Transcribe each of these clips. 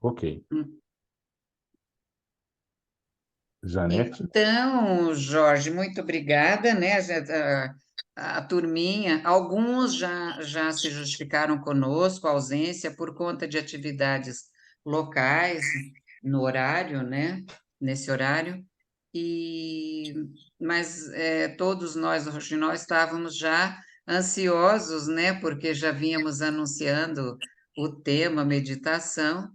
Ok. Hum. Janete? Então, Jorge, muito obrigada, né? A turminha, alguns já se justificaram conosco, a ausência por conta de atividades locais no horário, né? Nesse horário, e mas todos nós estávamos já ansiosos, né? Porque já vínhamos anunciando o tema meditação.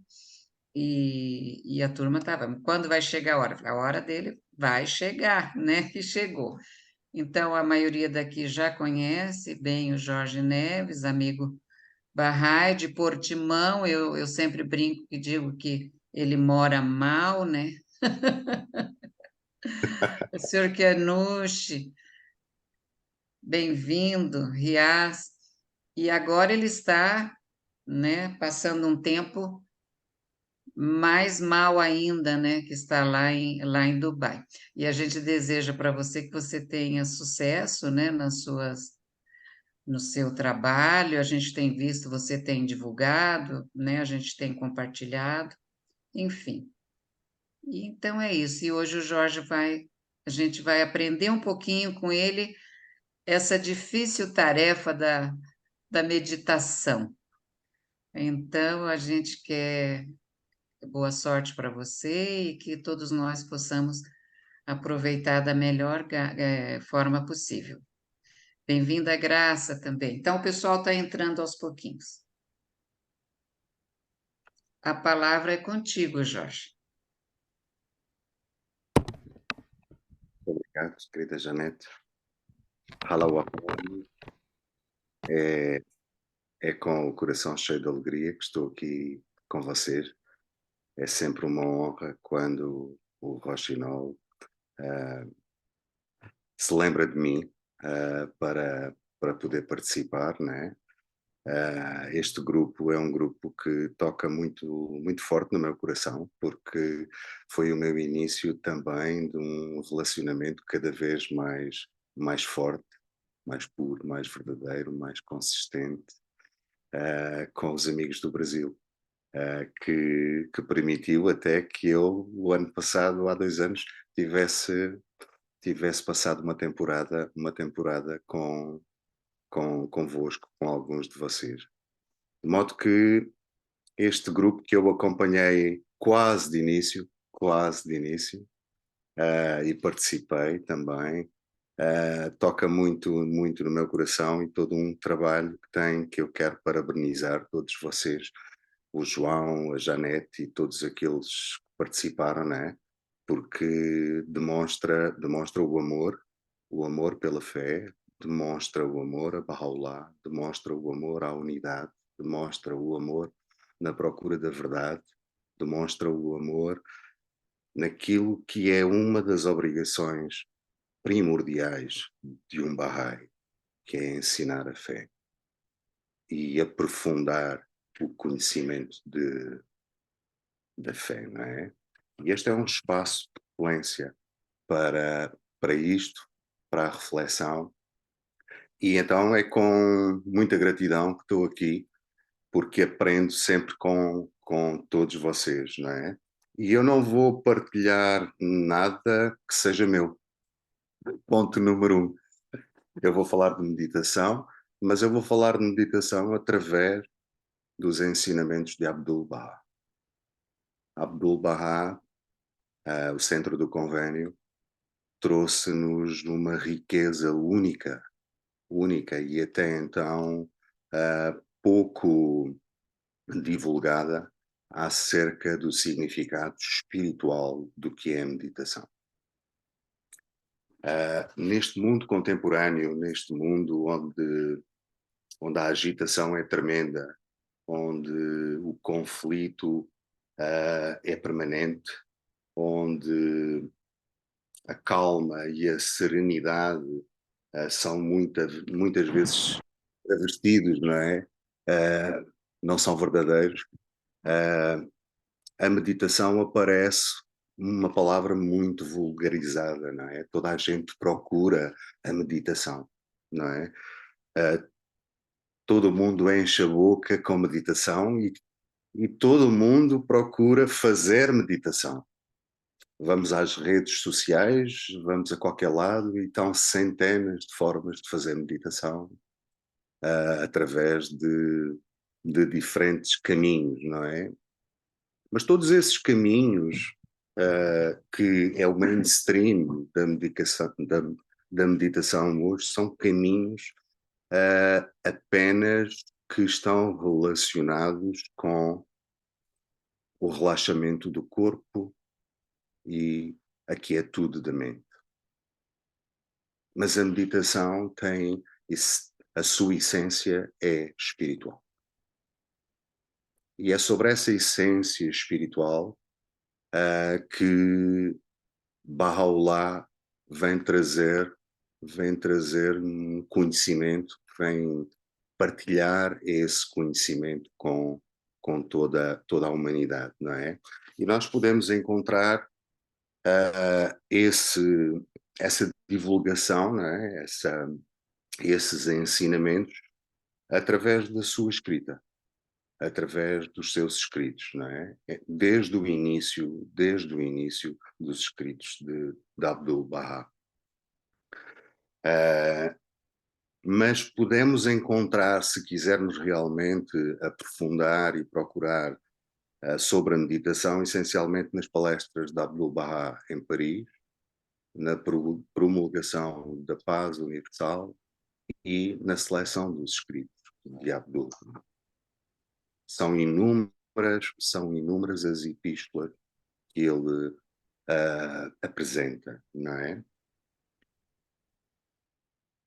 E a turma estava, quando vai chegar a hora? Eu falei, a hora dele vai chegar, né? E chegou. Então, a maioria daqui já conhece bem o Jorge Neves, amigo Barrai, de Portimão. Eu sempre brinco e digo que ele mora mal, né? O senhor Kianushi, bem-vindo, Riaz. E agora ele está, né, passando um tempo mais mal ainda, né, que está lá em Dubai. E a gente deseja para você que você tenha sucesso, né, no seu trabalho. A gente tem visto, você tem divulgado, né, a gente tem compartilhado, enfim. E então é isso. E hoje a gente vai aprender um pouquinho com ele essa difícil tarefa da meditação. Então, a gente quer boa sorte para você e que todos nós possamos aproveitar da melhor forma possível. Bem-vinda, Graça, também. Então, o pessoal está entrando aos pouquinhos. A palavra é contigo, Jorge. Obrigado, querida Janete. Halawaponi. É com o coração cheio de alegria que estou aqui com vocês. É sempre uma honra quando o Rochinol se lembra de mim para poder participar, né? Este grupo é um grupo que toca muito, muito forte no meu coração, porque foi o meu início também de um relacionamento cada vez mais forte, mais puro, mais verdadeiro, mais consistente com os amigos do Brasil, que permitiu até que eu, o ano passado, há 2 anos, tivesse passado uma temporada convosco, com alguns de vocês. De modo que este grupo que eu acompanhei quase de início, e participei também, toca muito, muito no meu coração e todo um trabalho que tem, que eu quero parabenizar todos vocês, o João, a Janete e todos aqueles que participaram, né? Porque demonstra o amor pela fé, demonstra o amor a Bahá'u'lláh, demonstra o amor à unidade, demonstra o amor na procura da verdade, demonstra o amor naquilo que é uma das obrigações primordiais de um Bahá'í, que é ensinar a fé e aprofundar o conhecimento da fé, não é? E este é um espaço de excelência para isto, para a reflexão, e então é com muita gratidão que estou aqui, porque aprendo sempre com todos vocês, não é? E eu não vou partilhar nada que seja meu. Ponto número 1. Eu vou falar de meditação, mas eu vou falar de meditação através dos ensinamentos de Abdu'l-Bahá. Abdu'l-Bahá, o centro do convênio, trouxe-nos uma riqueza única e até então pouco divulgada acerca do significado espiritual do que é a meditação. Neste mundo contemporâneo, neste mundo onde a agitação é tremenda, onde o conflito é permanente, onde a calma e a serenidade são muitas vezes travestidos, não é? Não são verdadeiros. A meditação aparece uma palavra muito vulgarizada, não é? Toda a gente procura a meditação, não é? Todo mundo enche a boca com meditação e todo mundo procura fazer meditação. Vamos às redes sociais, vamos a qualquer lado e estão centenas de formas de fazer meditação através de diferentes caminhos, não é? Mas todos esses caminhos que é o mainstream da meditação hoje são caminhos apenas que estão relacionados com o relaxamento do corpo e a quietude da mente. Mas a meditação tem, a sua essência é espiritual. E é sobre essa essência espiritual que Baha'u'lláh vem trazer um conhecimento, vem partilhar esse conhecimento com toda a humanidade, não é? E nós podemos encontrar essa divulgação, não é? Esses ensinamentos através da sua escrita, através dos seus escritos, não é? Desde o início dos escritos de Abdul-Bahá. Mas podemos encontrar, se quisermos realmente aprofundar e procurar sobre a meditação, essencialmente nas palestras de Abdul-Bahá em Paris, na promulgação da paz universal e na seleção dos escritos de Abdul-Bahá. São inúmeras as epístolas que ele apresenta, não é?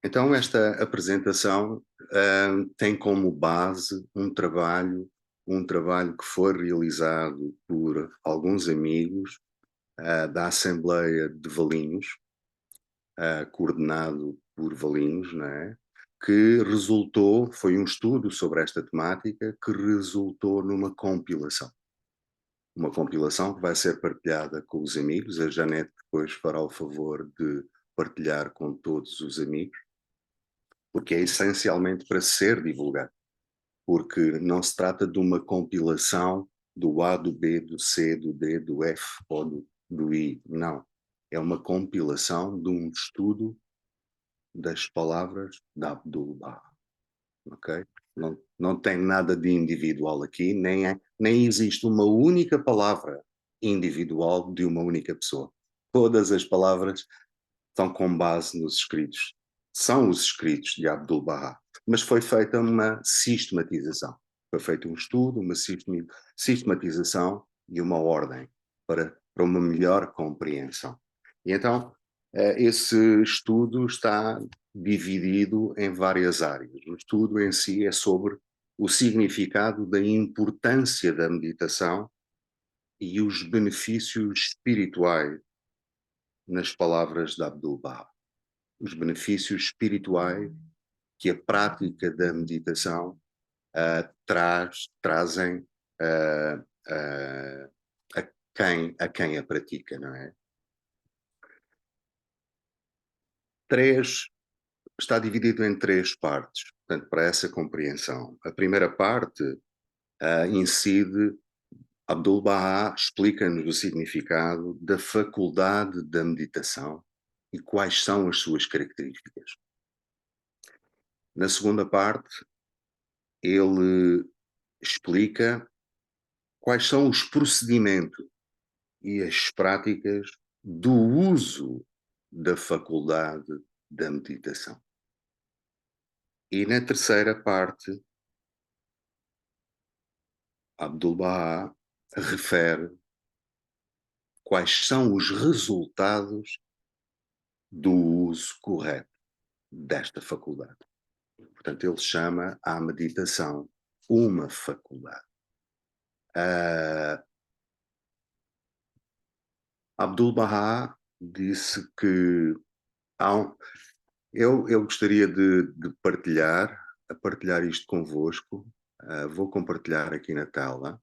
Então esta apresentação tem como base um trabalho que foi realizado por alguns amigos da Assembleia de Valinhos, coordenado por Valinhos, não é? Que foi um estudo sobre esta temática que resultou numa compilação. Uma compilação que vai ser partilhada com os amigos. A Janete depois fará o favor de partilhar com todos os amigos, porque é essencialmente para ser divulgado, porque não se trata de uma compilação do A, do B, do C, do D, do F ou do I, não. É uma compilação de um estudo das palavras de Abdul-Bahá, ok? Não tem nada de individual aqui, nem existe uma única palavra individual de uma única pessoa. Todas as palavras estão com base nos escritos. São os escritos de Abdul-Bahá, mas foi feita uma sistematização. Foi feito um estudo, uma sistematização e uma ordem para uma melhor compreensão. E então, esse estudo está dividido em várias áreas. O estudo em si é sobre o significado da importância da meditação e os benefícios espirituais nas palavras de Abdul-Bahá. Os benefícios espirituais que a prática da meditação trazem a quem a pratica, não é? Está dividido em 3 partes, portanto, para essa compreensão. A primeira parte incide, Abdul-Bahá explica-nos o significado da faculdade da meditação e quais são as suas características. Na segunda parte, ele explica quais são os procedimentos e as práticas do uso da faculdade da meditação. E na terceira parte, Abdul-Bahá refere quais são os resultados do uso correto desta faculdade. Portanto, ele chama a meditação uma faculdade. Abdul-Bahá disse que eu gostaria de partilhar isto convosco. Vou compartilhar aqui na tela.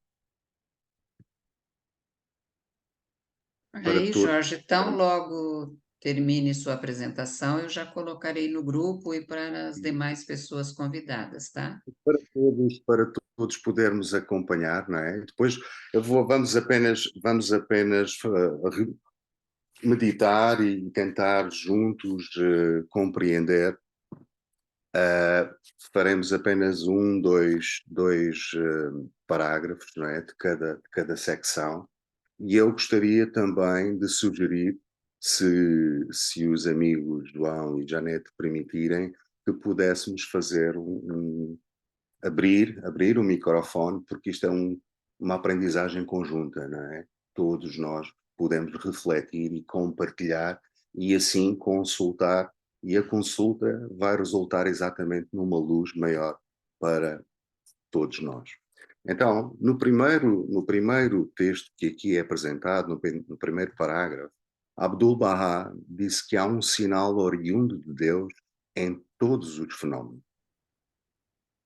Aí, Jorge, tão logo termine sua apresentação, eu já colocarei no grupo e para as demais pessoas convidadas, tá? Para todos podermos acompanhar, não é? Depois vamos apenas meditar e tentar juntos compreender. Faremos apenas dois parágrafos, não é? De cada secção. E eu gostaria também de sugerir, se os amigos João e Janete permitirem, que pudéssemos fazer abrir o microfone, porque isto é uma aprendizagem conjunta, não é? Todos nós podemos refletir e compartilhar e assim consultar, e a consulta vai resultar exatamente numa luz maior para todos nós. Então, no primeiro texto que aqui é apresentado, no primeiro parágrafo, Abdu'l-Bahá disse que há um sinal oriundo de Deus em todos os fenómenos.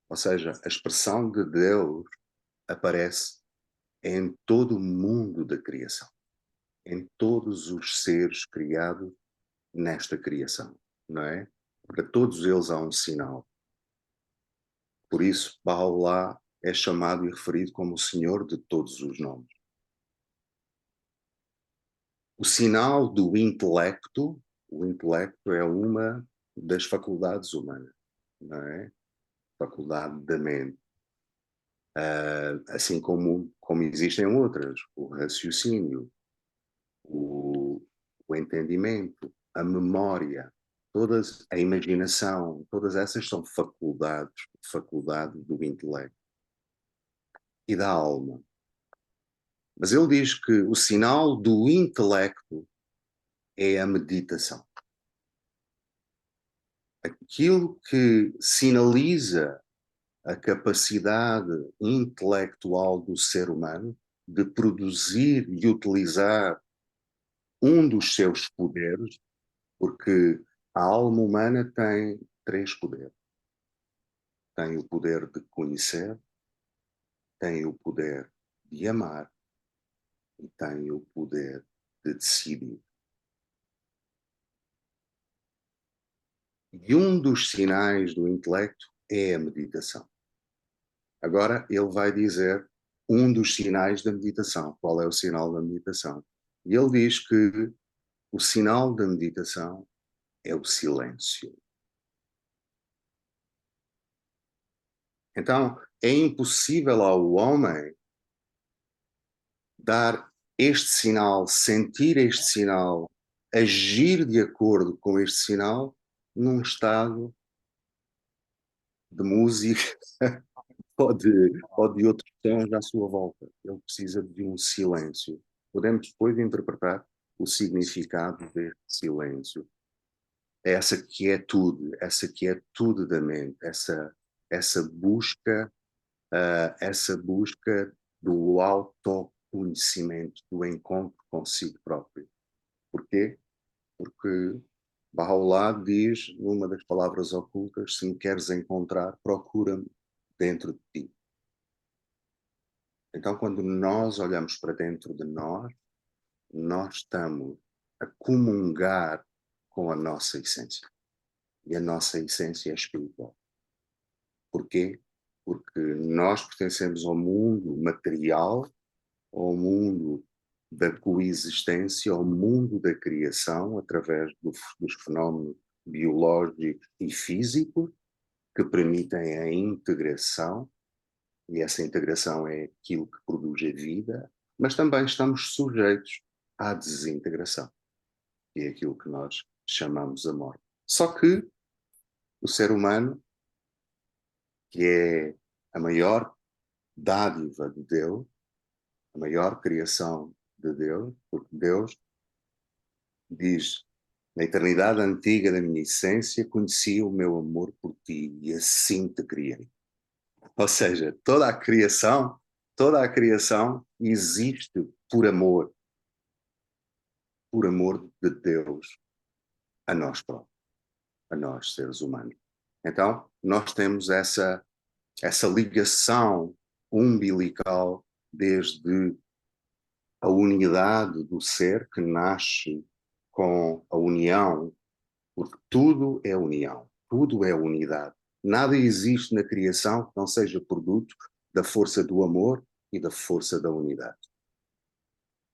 Ou seja, a expressão de Deus aparece em todo o mundo da criação, em todos os seres criados nesta criação, não é? Para todos eles há um sinal. Por isso, Baha'u'lláh é chamado e referido como o Senhor de todos os nomes. O sinal do intelecto, o intelecto é uma das faculdades humanas, não é? Faculdade da mente. Assim como existem outras, o raciocínio, o entendimento, a memória, a imaginação, todas essas são faculdade do intelecto e da alma. Mas ele diz que o sinal do intelecto é a meditação. Aquilo que sinaliza a capacidade intelectual do ser humano de produzir e utilizar um dos seus poderes, porque a alma humana tem 3 poderes. Tem o poder de conhecer, tem o poder de amar e tem o poder de decidir. E um dos sinais do intelecto é a meditação. Agora ele vai dizer um dos sinais da meditação. Qual é o sinal da meditação? E ele diz que o sinal da meditação é o silêncio. Então, é impossível ao homem dar este sinal, sentir este sinal, agir de acordo com este sinal num estado de música ou de outros sons à sua volta. Ele precisa de um silêncio. Podemos depois interpretar o significado deste silêncio. Essa quietude da mente, essa busca do autoconhecimento, do encontro consigo próprio. Porquê? Porque Baha'u'lláh diz, numa das palavras ocultas, se me queres encontrar, procura-me dentro de ti. Então, quando nós olhamos para dentro de nós estamos a comungar com a nossa essência. E a nossa essência é espiritual. Porquê? Porque nós pertencemos ao mundo material, ao mundo da coexistência, ao mundo da criação, através dos fenómenos biológicos e físicos, que permitem a integração, e essa integração é aquilo que produz a vida, mas também estamos sujeitos à desintegração, que é aquilo que nós chamamos a morte. Só que o ser humano, que é a maior dádiva de Deus, a maior criação de Deus, porque Deus diz, na eternidade antiga da minha essência, conheci o meu amor por ti e assim te criei. Ou seja, toda a criação existe por amor de Deus a nós próprios, a nós seres humanos. Então, nós temos essa ligação umbilical desde a unidade do ser que nasce com a união, porque tudo é união, tudo é unidade. Nada existe na criação que não seja produto da força do amor e da força da unidade.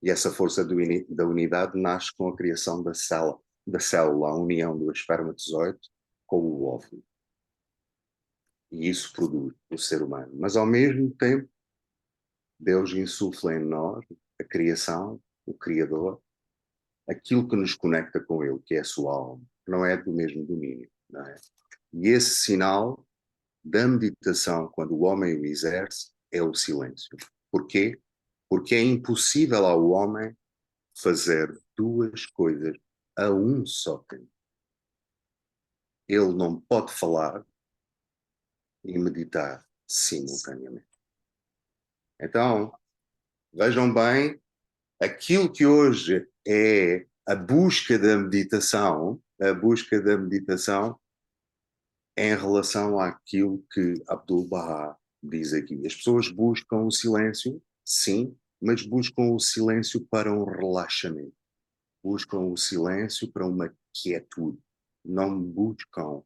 E essa força da unidade nasce com a criação da célula, a união do espermatozoide com o óvulo. E isso produz o ser humano. Mas ao mesmo tempo, Deus insufla em nós a criação, o Criador, aquilo que nos conecta com Ele, que é a sua alma, que não é do mesmo domínio. Não é? E esse sinal da meditação, quando o homem o exerce, é o silêncio. Porquê? Porque é impossível ao homem fazer duas coisas a um só tempo. Ele não pode falar e meditar simultaneamente. Então, vejam bem, aquilo que hoje é a busca da meditação é em relação àquilo que Abdu'l-Bahá diz aqui. As pessoas buscam o silêncio, sim, mas buscam o silêncio para um relaxamento. Buscam o silêncio para uma quietude. Não buscam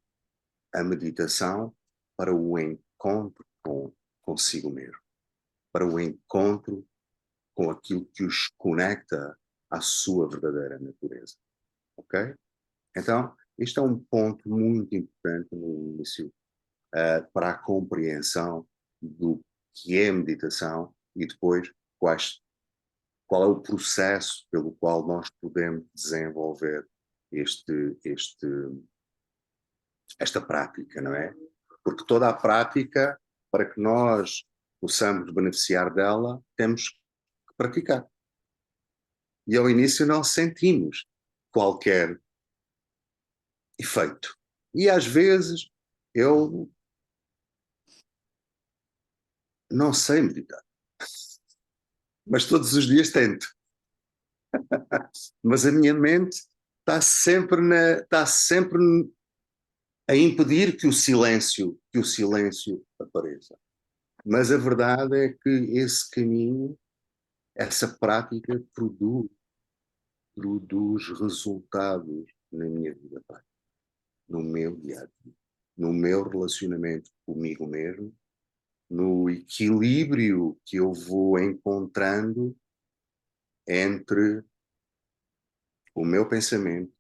a meditação para o encontro consigo mesmo. Para o encontro com aquilo que os conecta à sua verdadeira natureza. Ok? Então, isto é um ponto muito importante no início para a compreensão do que é meditação e depois qual é o processo pelo qual nós podemos desenvolver esta prática, não é? Porque toda a prática, para que nós possamos beneficiar dela, temos que praticar. E ao início não sentimos qualquer efeito. E às vezes eu não sei meditar, mas todos os dias tento. Mas a minha mente está sempre a impedir que o silêncio apareça. Mas a verdade é que esse caminho, essa prática produz resultados na minha vida prática, no meu dia a dia, no meu relacionamento comigo mesmo, no equilíbrio que eu vou encontrando entre o meu pensamento,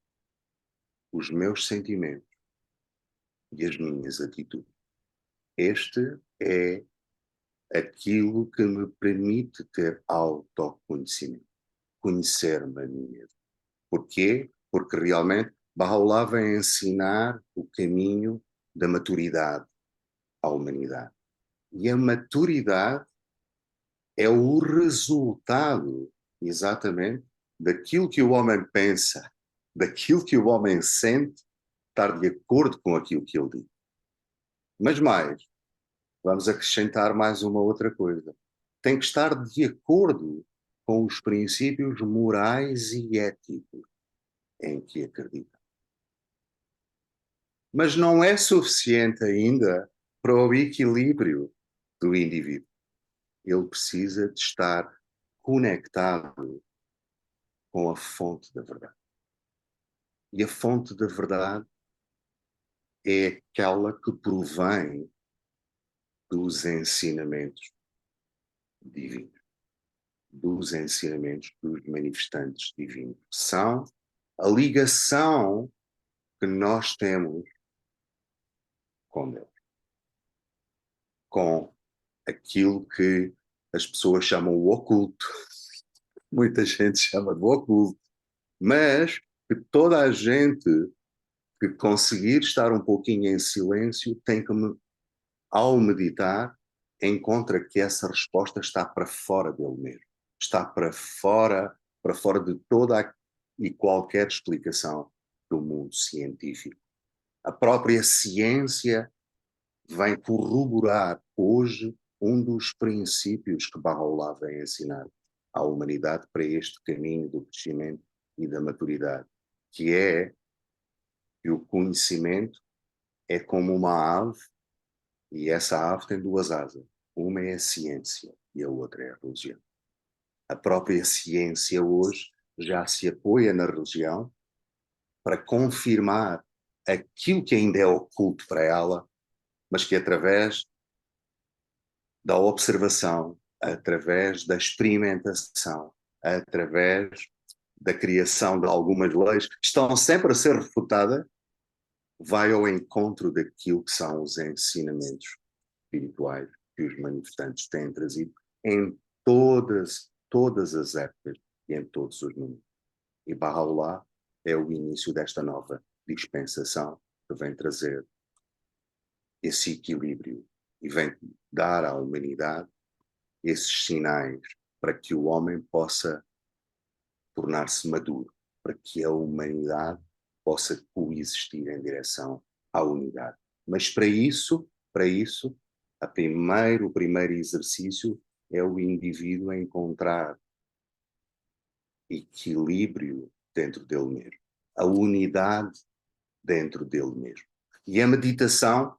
os meus sentimentos e as minhas atitudes. Este é aquilo que me permite ter autoconhecimento, conhecer-me a mim mesmo. Porquê? Porque realmente Baha'u'lláh vem ensinar o caminho da maturidade à humanidade. E a maturidade é o resultado, exatamente, daquilo que o homem pensa, daquilo que o homem sente, estar de acordo com aquilo que ele diz. Mas mais, vamos acrescentar mais uma outra coisa. Tem que estar de acordo com os princípios morais e éticos em que acredita. Mas não é suficiente ainda para o equilíbrio do indivíduo. Ele precisa de estar conectado com a fonte da verdade. E a fonte da verdade é aquela que provém dos ensinamentos divinos, dos ensinamentos dos manifestantes divinos. São a ligação que nós temos com Deus, com aquilo que as pessoas chamam o oculto. Muita gente chama de oculto, mas que toda a gente que conseguir estar um pouquinho em silêncio tem que, ao meditar, encontra que essa resposta está para fora dele mesmo, está para fora de toda e qualquer explicação do mundo científico. A própria ciência vem corroborar hoje um dos princípios que Baha'u'lláh vem ensinar à humanidade para este caminho do crescimento e da maturidade, que é que o conhecimento é como uma ave, e essa ave tem duas asas. Uma é a ciência e a outra é a religião. A própria ciência hoje já se apoia na religião para confirmar aquilo que ainda é oculto para ela, mas que através da observação, através da experimentação, através da criação de algumas leis que estão sempre a ser refutadas, vai ao encontro daquilo que são os ensinamentos espirituais que os manifestantes têm trazido em todas as épocas e em todos os momentos. E Bahá'u'lláh é o início desta nova dispensação que vem trazer esse equilíbrio e vem dar à humanidade esses sinais para que o homem possa tornar-se maduro, para que a humanidade possa coexistir em direção à unidade. Mas para isso, o primeiro exercício é o indivíduo encontrar equilíbrio dentro dele mesmo, a unidade dentro dele mesmo. E a meditação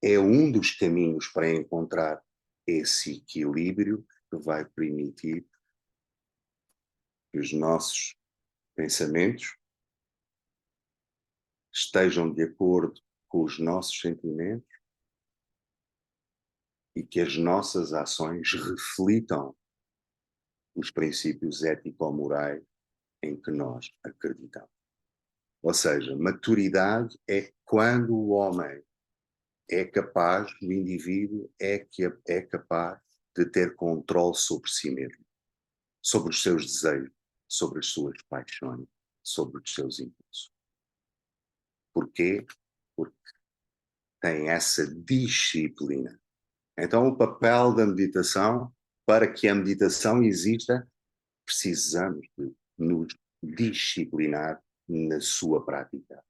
é um dos caminhos para encontrar esse equilíbrio que vai permitir que os nossos pensamentos estejam de acordo com os nossos sentimentos e que as nossas ações reflitam os princípios ético-morais em que nós acreditamos. Ou seja, maturidade é quando o homem é capaz, o indivíduo é capaz de ter controle sobre si mesmo, sobre os seus desejos, sobre as suas paixões, sobre os seus impulsos. Porquê? Porque tem essa disciplina. Então, o papel da meditação, para que a meditação exista, precisamos de nos disciplinar na sua prática.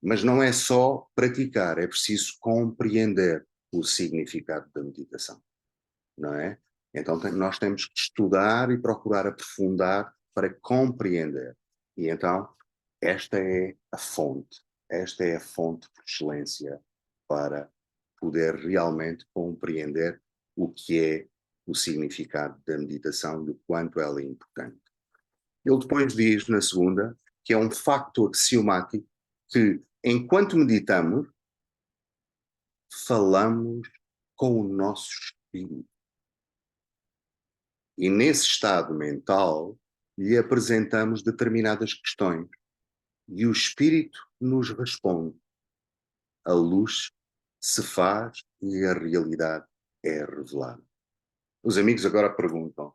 Mas não é só praticar, é preciso compreender o significado da meditação, não é? Então nós temos que estudar e procurar aprofundar para compreender. E então esta é a fonte por excelência para poder realmente compreender o que é o significado da meditação, do quanto ela é importante. Ele depois diz, na segunda, que é um facto axiomático que, enquanto meditamos, falamos com o nosso espírito. E nesse estado mental, lhe apresentamos determinadas questões. E o espírito nos responde. A luz se faz e a realidade é revelada. Os amigos agora perguntam,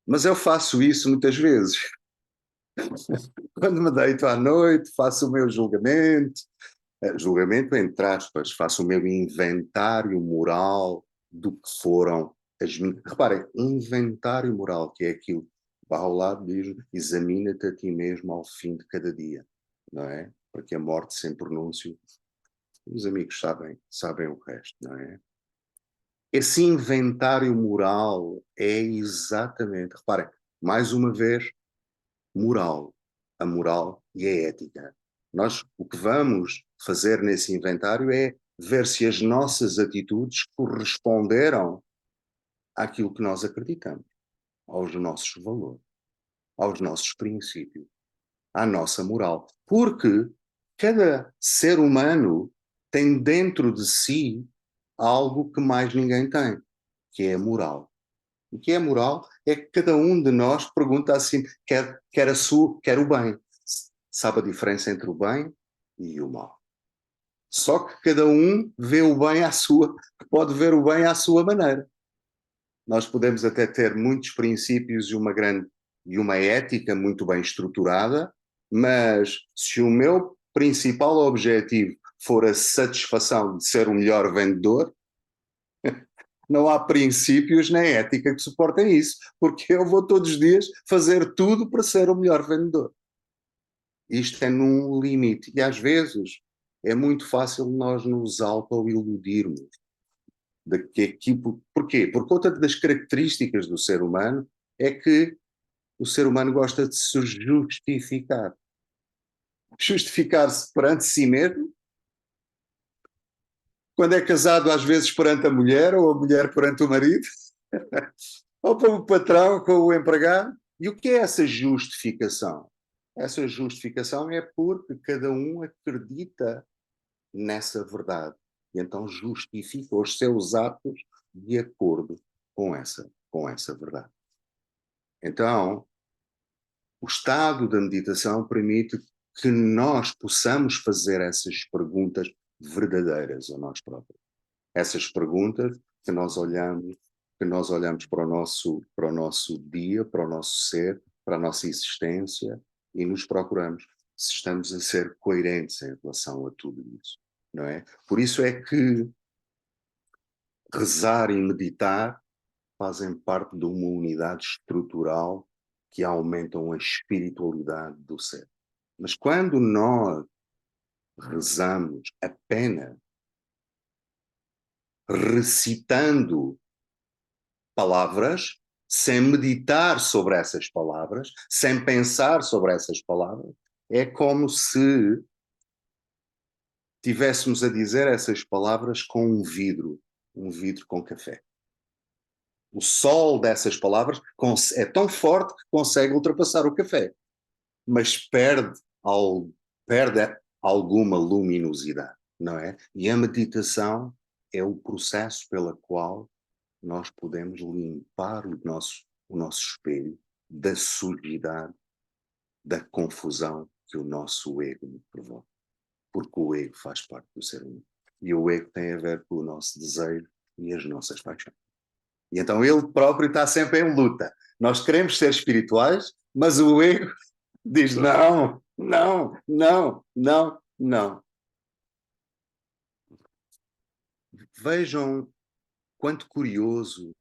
mas eu faço isso muitas vezes. Quando me deito à noite, faço o meu julgamento, entre aspas, faço o meu inventário moral do que foram as minhas... Reparem, inventário moral, que é aquilo que Bahá'u'lláh diz, examina-te a ti mesmo ao fim de cada dia, não é? Porque a morte sem pronúncio, os amigos sabem o resto, não é? Esse inventário moral é exatamente, reparem, mais uma vez, moral, a moral e a ética. Nós o que vamos fazer nesse inventário é ver se as nossas atitudes corresponderam àquilo que nós acreditamos, aos nossos valores, aos nossos princípios, à nossa moral. Porque cada ser humano tem dentro de si algo que mais ninguém tem, que é a moral. O que é moral é que cada um de nós pergunta assim, quer o bem. Sabe a diferença entre o bem e o mal. Só que cada um vê o bem pode ver o bem à sua maneira. Nós podemos até ter muitos princípios e uma ética muito bem estruturada, mas se o meu principal objetivo for a satisfação de ser o melhor vendedor, não há princípios nem ética que suportem isso, porque eu vou todos os dias fazer tudo para ser o melhor vendedor. Isto é num limite. E às vezes é muito fácil nós nos auto-iludirmos. Porquê? Por conta das características do ser humano, é que o ser humano gosta de se justificar. Justificar-se perante si mesmo. Quando é casado, às vezes perante a mulher, ou a mulher perante o marido, ou para o patrão com o empregado, E o que é essa justificação? Essa justificação é porque cada um acredita nessa verdade e então justifica os seus atos de acordo com essa verdade. Então, o estado da meditação permite que nós possamos fazer essas perguntas verdadeiras a nós próprios. Essas perguntas que nós olhamos para o nosso dia, para o nosso ser, para a nossa existência e nos procuramos se estamos a ser coerentes em relação a tudo isso, não é? Por isso é que rezar e meditar fazem parte de uma unidade estrutural que aumentam a espiritualidade do ser. Mas quando nós rezamos apenas recitando palavras, sem meditar sobre essas palavras, sem pensar sobre essas palavras, é como se tivéssemos a dizer essas palavras com um vidro com café. O sol dessas palavras é tão forte que consegue ultrapassar o café, mas perde alguma luminosidade, não é? E a meditação é o processo pela qual nós podemos limpar o nosso espelho da sujidade, da confusão que o nosso ego nos provoca. Porque o ego faz parte do ser humano. E o ego tem a ver com o nosso desejo e as nossas paixões. E então ele próprio está sempre em luta. Nós queremos ser espirituais, mas o ego diz não, não, não, não, não. Vejam quanto curioso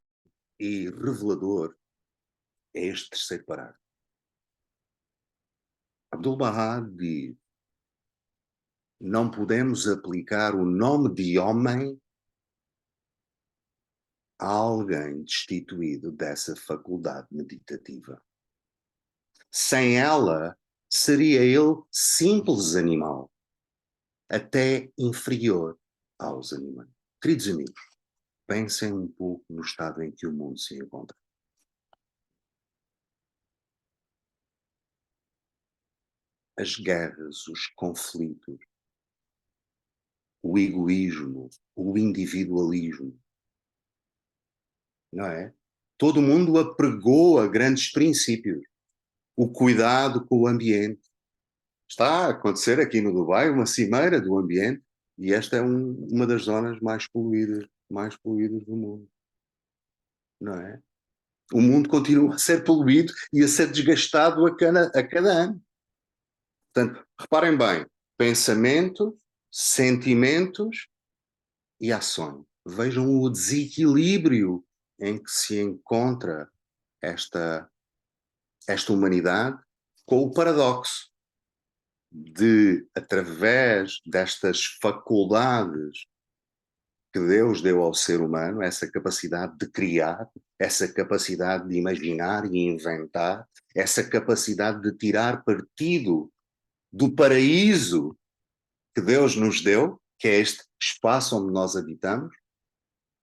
e revelador é este terceiro parágrafo. Abdul-Bahá diz: não podemos aplicar o nome de homem a alguém destituído dessa faculdade meditativa. Sem ela, seria ele simples animal, até inferior aos animais. Queridos amigos, pensem um pouco no estado em que o mundo se encontra. As guerras, os conflitos, o egoísmo, o individualismo, não é? Todo mundo apregou a grandes princípios. O cuidado com o ambiente. Está a acontecer aqui no Dubai uma cimeira do ambiente e esta é uma das zonas mais poluídas do mundo. Não é? O mundo continua a ser poluído e a ser desgastado a cada ano. Portanto, reparem bem, pensamento, sentimentos e ações. Vejam o desequilíbrio em que se encontra esta humanidade com o paradoxo de, através destas faculdades que Deus deu ao ser humano, essa capacidade de criar, essa capacidade de imaginar e inventar, essa capacidade de tirar partido do paraíso que Deus nos deu, que é este espaço onde nós habitamos,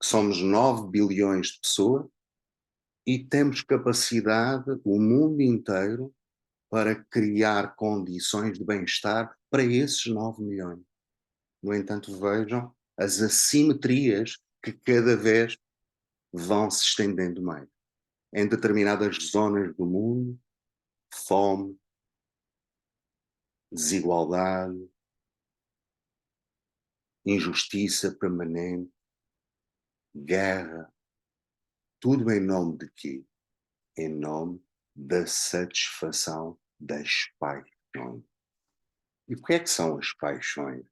que somos 9 bilhões de pessoas, e temos capacidade, o mundo inteiro, para criar condições de bem-estar para esses 9 milhões. No entanto, vejam as assimetrias que cada vez vão se estendendo mais. Em determinadas zonas do mundo, fome, desigualdade, injustiça permanente, guerra, tudo em nome de quê? Em nome da satisfação das paixões. E o que é que são as paixões?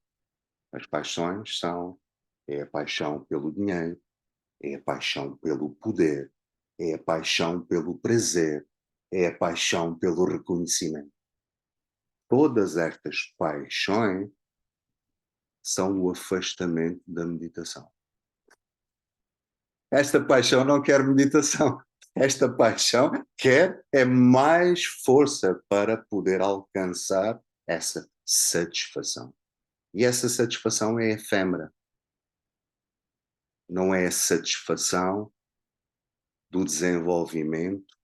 As paixões é a paixão pelo dinheiro, é a paixão pelo poder, é a paixão pelo prazer, é a paixão pelo reconhecimento. Todas estas paixões são o afastamento da meditação. Esta paixão não quer meditação. Esta paixão quer mais força para poder alcançar essa satisfação. E essa satisfação é efêmera. Não é a satisfação do desenvolvimento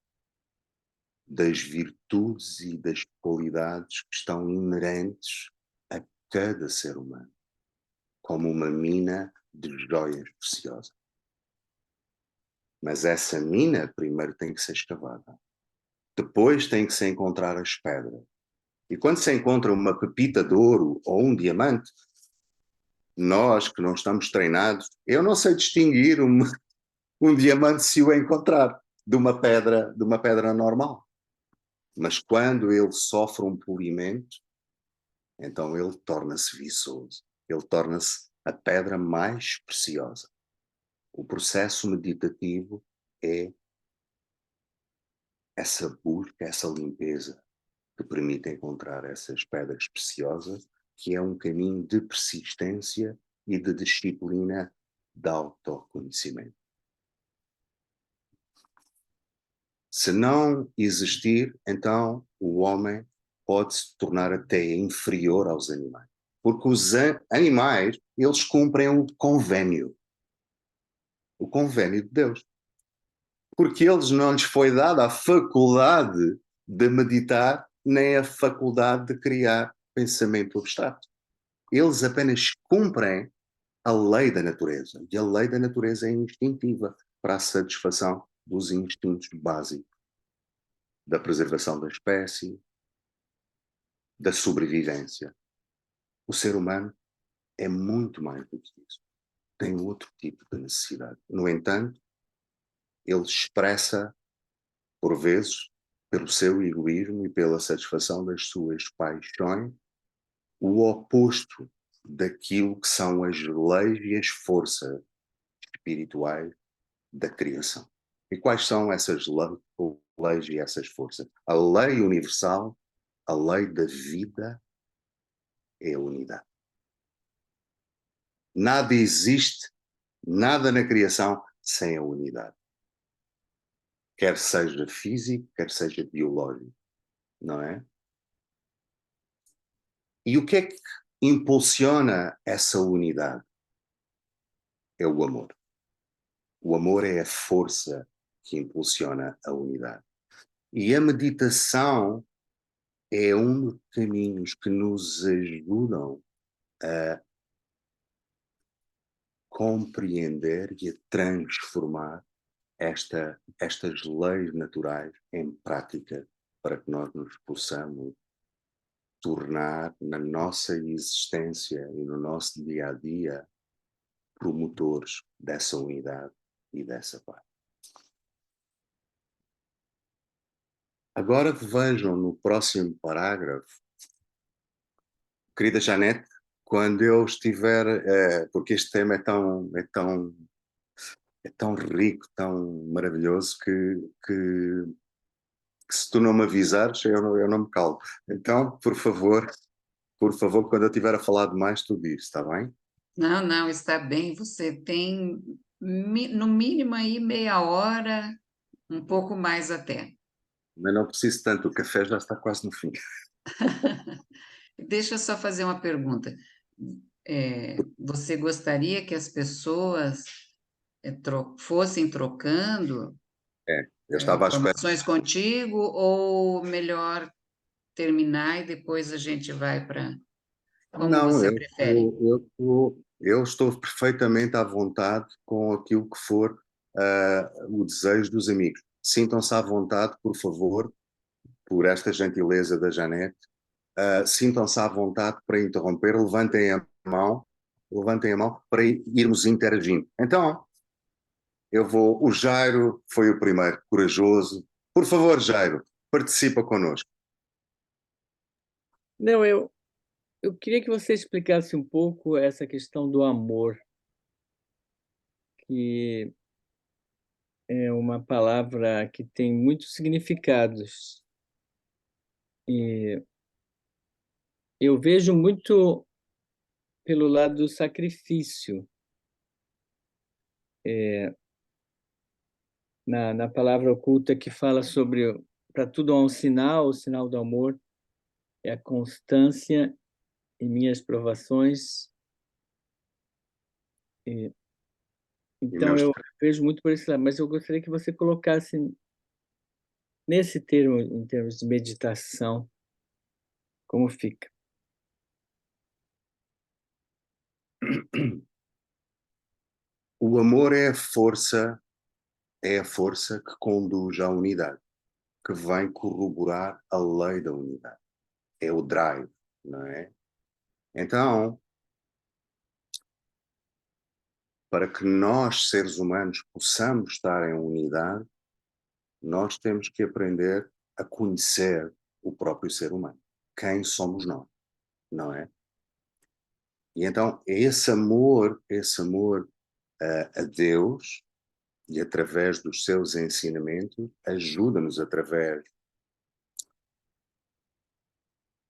das virtudes e das qualidades que estão inerentes a cada ser humano, como uma mina de joias preciosas. Mas essa mina primeiro tem que ser escavada. Depois tem que se encontrar as pedras. E quando se encontra uma pepita de ouro ou um diamante, nós que não estamos treinados, eu não sei distinguir um diamante se o encontrar de uma pedra normal. Mas quando ele sofre um polimento, então ele torna-se viçoso. Ele torna-se a pedra mais preciosa. O processo meditativo é essa busca, essa limpeza que permite encontrar essas pedras preciosas, que é um caminho de persistência e de disciplina de autoconhecimento. Se não existir, então o homem pode se tornar até inferior aos animais. Porque os animais, eles cumprem o convênio de Deus. Porque eles não lhes foi dada a faculdade de meditar, nem a faculdade de criar pensamento abstrato. Eles apenas cumprem a lei da natureza. E a lei da natureza é instintiva para a satisfação dos instintos básicos da preservação da espécie, da sobrevivência. O ser humano é muito mais do que isso. Tem outro tipo de necessidade. No entanto, ele expressa, por vezes, pelo seu egoísmo e pela satisfação das suas paixões, o oposto daquilo que são as leis e as forças espirituais da criação. E quais são essas leis e essas forças? A lei universal, a lei da vida, é a unidade. Nada existe, nada na criação sem a unidade. Quer seja físico, quer seja biológico, não é? E o que é que impulsiona essa unidade? É o amor. O amor é a força que impulsiona a unidade. E a meditação é um dos caminhos que nos ajudam a compreender e a transformar estas leis naturais em prática para que nós nos possamos tornar na nossa existência e no nosso dia a dia promotores dessa unidade e dessa paz. Agora vejam no próximo parágrafo, querida Janete, quando eu estiver, porque este tema é tão rico, tão maravilhoso que se tu não me avisares, eu não me calo. Então, por favor, quando eu estiver a falar demais, tu diz, está bem? Não, não, está bem. Você tem no mínimo aí meia hora, um pouco mais até. Mas não preciso tanto, o café já está quase no fim. Deixa eu só fazer uma pergunta. Você gostaria que as pessoas fossem trocando Eu estava à espera. informações contigo, ou melhor terminar e depois a gente vai para como Não, você prefere? eu estou perfeitamente à vontade com aquilo que for o desejo dos amigos. Sintam-se à vontade, por favor, por esta gentileza da Janete, sintam-se à vontade para interromper, levantem a mão para irmos interagindo. Então, o Jairo foi o primeiro, corajoso. Por favor, Jairo, participa connosco. Não, eu queria que você explicasse um pouco essa questão do amor, que é uma palavra que tem muitos significados. E eu vejo muito pelo lado do sacrifício. Na palavra oculta que fala sobre para tudo há um sinal, o sinal do amor é a constância em minhas provações. Então eu vejo muito por esse lado, mas eu gostaria que você colocasse Nesse termo, em termos de meditação, como fica? O amor é a força que conduz à unidade, que vem corroborar a lei da unidade. É o drive, não é? Então, para que nós, seres humanos, possamos estar em unidade, nós temos que aprender a conhecer o próprio ser humano. Quem somos nós, não é? E então, esse amor a Deus, e através dos seus ensinamentos, ajuda-nos através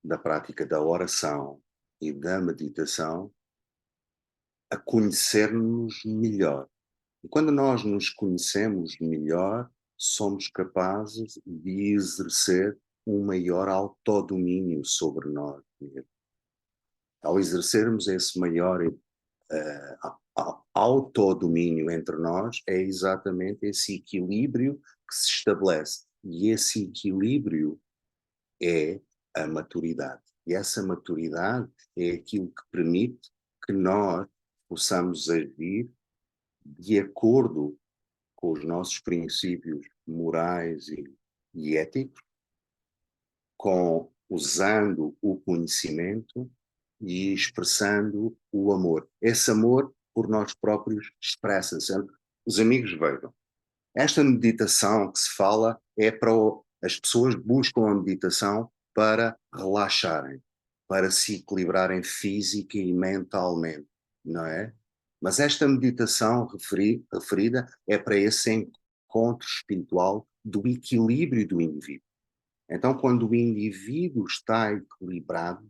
da prática da oração e da meditação a conhecer-nos melhor. E quando nós nos conhecemos melhor, somos capazes de exercer um maior autodomínio sobre nós mesmos. Ao exercermos esse maior autodomínio entre nós, é exatamente esse equilíbrio que se estabelece. E esse equilíbrio é a maturidade. E essa maturidade é aquilo que permite que nós possamos agir de acordo com os nossos princípios morais e éticos, usando o conhecimento e expressando o amor. Esse amor por nós próprios expressa-se. Os amigos vejam, esta meditação que se fala é para as pessoas buscam a meditação para relaxarem, para se equilibrarem física e mentalmente, não é? Mas esta meditação referida é para esse encontro espiritual do equilíbrio do indivíduo. Então, quando o indivíduo está equilibrado,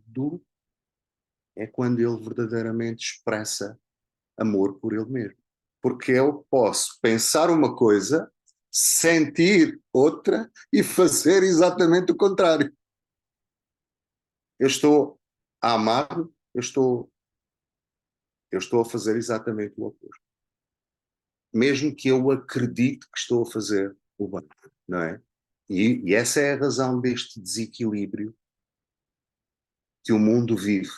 é quando ele verdadeiramente expressa amor por ele mesmo. Porque eu posso pensar uma coisa, sentir outra e fazer exatamente o contrário. Eu estou a amar-me, eu estou a fazer exatamente o oposto. Mesmo que eu acredite que estou a fazer o bem, não é? E essa é a razão deste desequilíbrio que o mundo vive.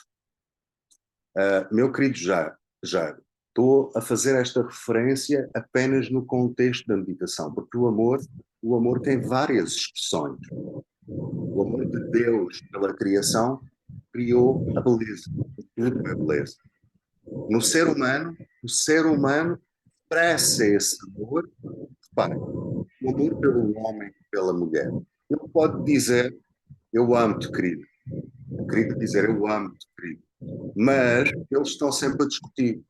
Meu querido Jairo, estou a fazer esta referência apenas no contexto da meditação, porque o amor tem várias expressões. O amor de Deus pela criação criou a beleza. Tudo é beleza. No ser humano, o ser humano expressa esse amor. Repare, o amor pelo homem e pela mulher. Ele pode dizer, eu amo-te, querido. O querido dizer, eu amo-te, querido. Mas eles estão sempre a discutir.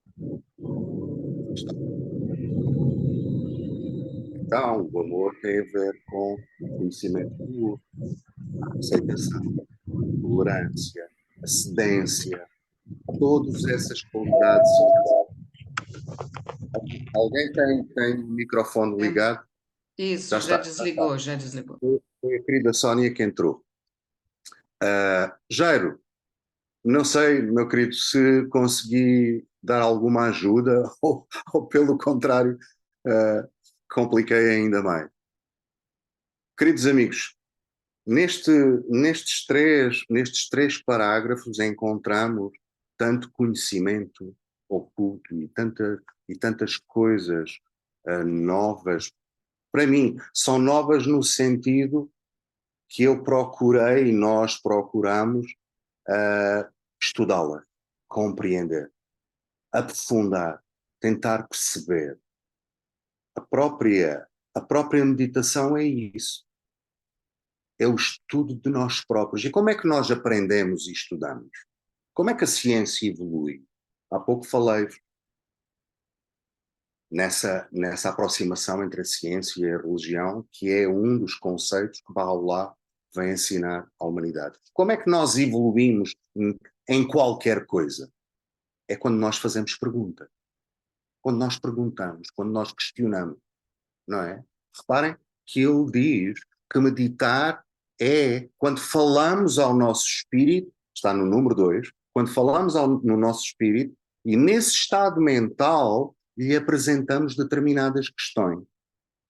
Então, o amor tem a ver com o conhecimento do outro, a aceitação, a tolerância, a cedência, todas essas qualidades. Alguém tem o microfone ligado? Isso, Já já está. desligou, já desligou. Foi a querida Sónia que entrou. Jairo, não sei, meu querido, se consegui dar alguma ajuda ou pelo contrário, compliquei ainda mais. Queridos amigos, nestes três parágrafos encontramos tanto conhecimento oculto e tantas coisas novas. Para mim, são novas no sentido que eu procurei e nós procuramos estudá-las, compreender, aprofundar, tentar perceber. A própria meditação é isso. É o estudo de nós próprios. E como é que nós aprendemos e estudamos? Como é que a ciência evolui? Há pouco falei nessa aproximação entre a ciência e a religião, que é um dos conceitos que Baha'u'lláh vem ensinar à humanidade. Como é que nós evoluímos em qualquer coisa? É quando nós fazemos pergunta. Quando nós perguntamos, quando nós questionamos, não é? Reparem que ele diz que meditar é quando falamos ao nosso espírito, está no número 2, quando falamos no nosso espírito e nesse estado mental lhe apresentamos determinadas questões.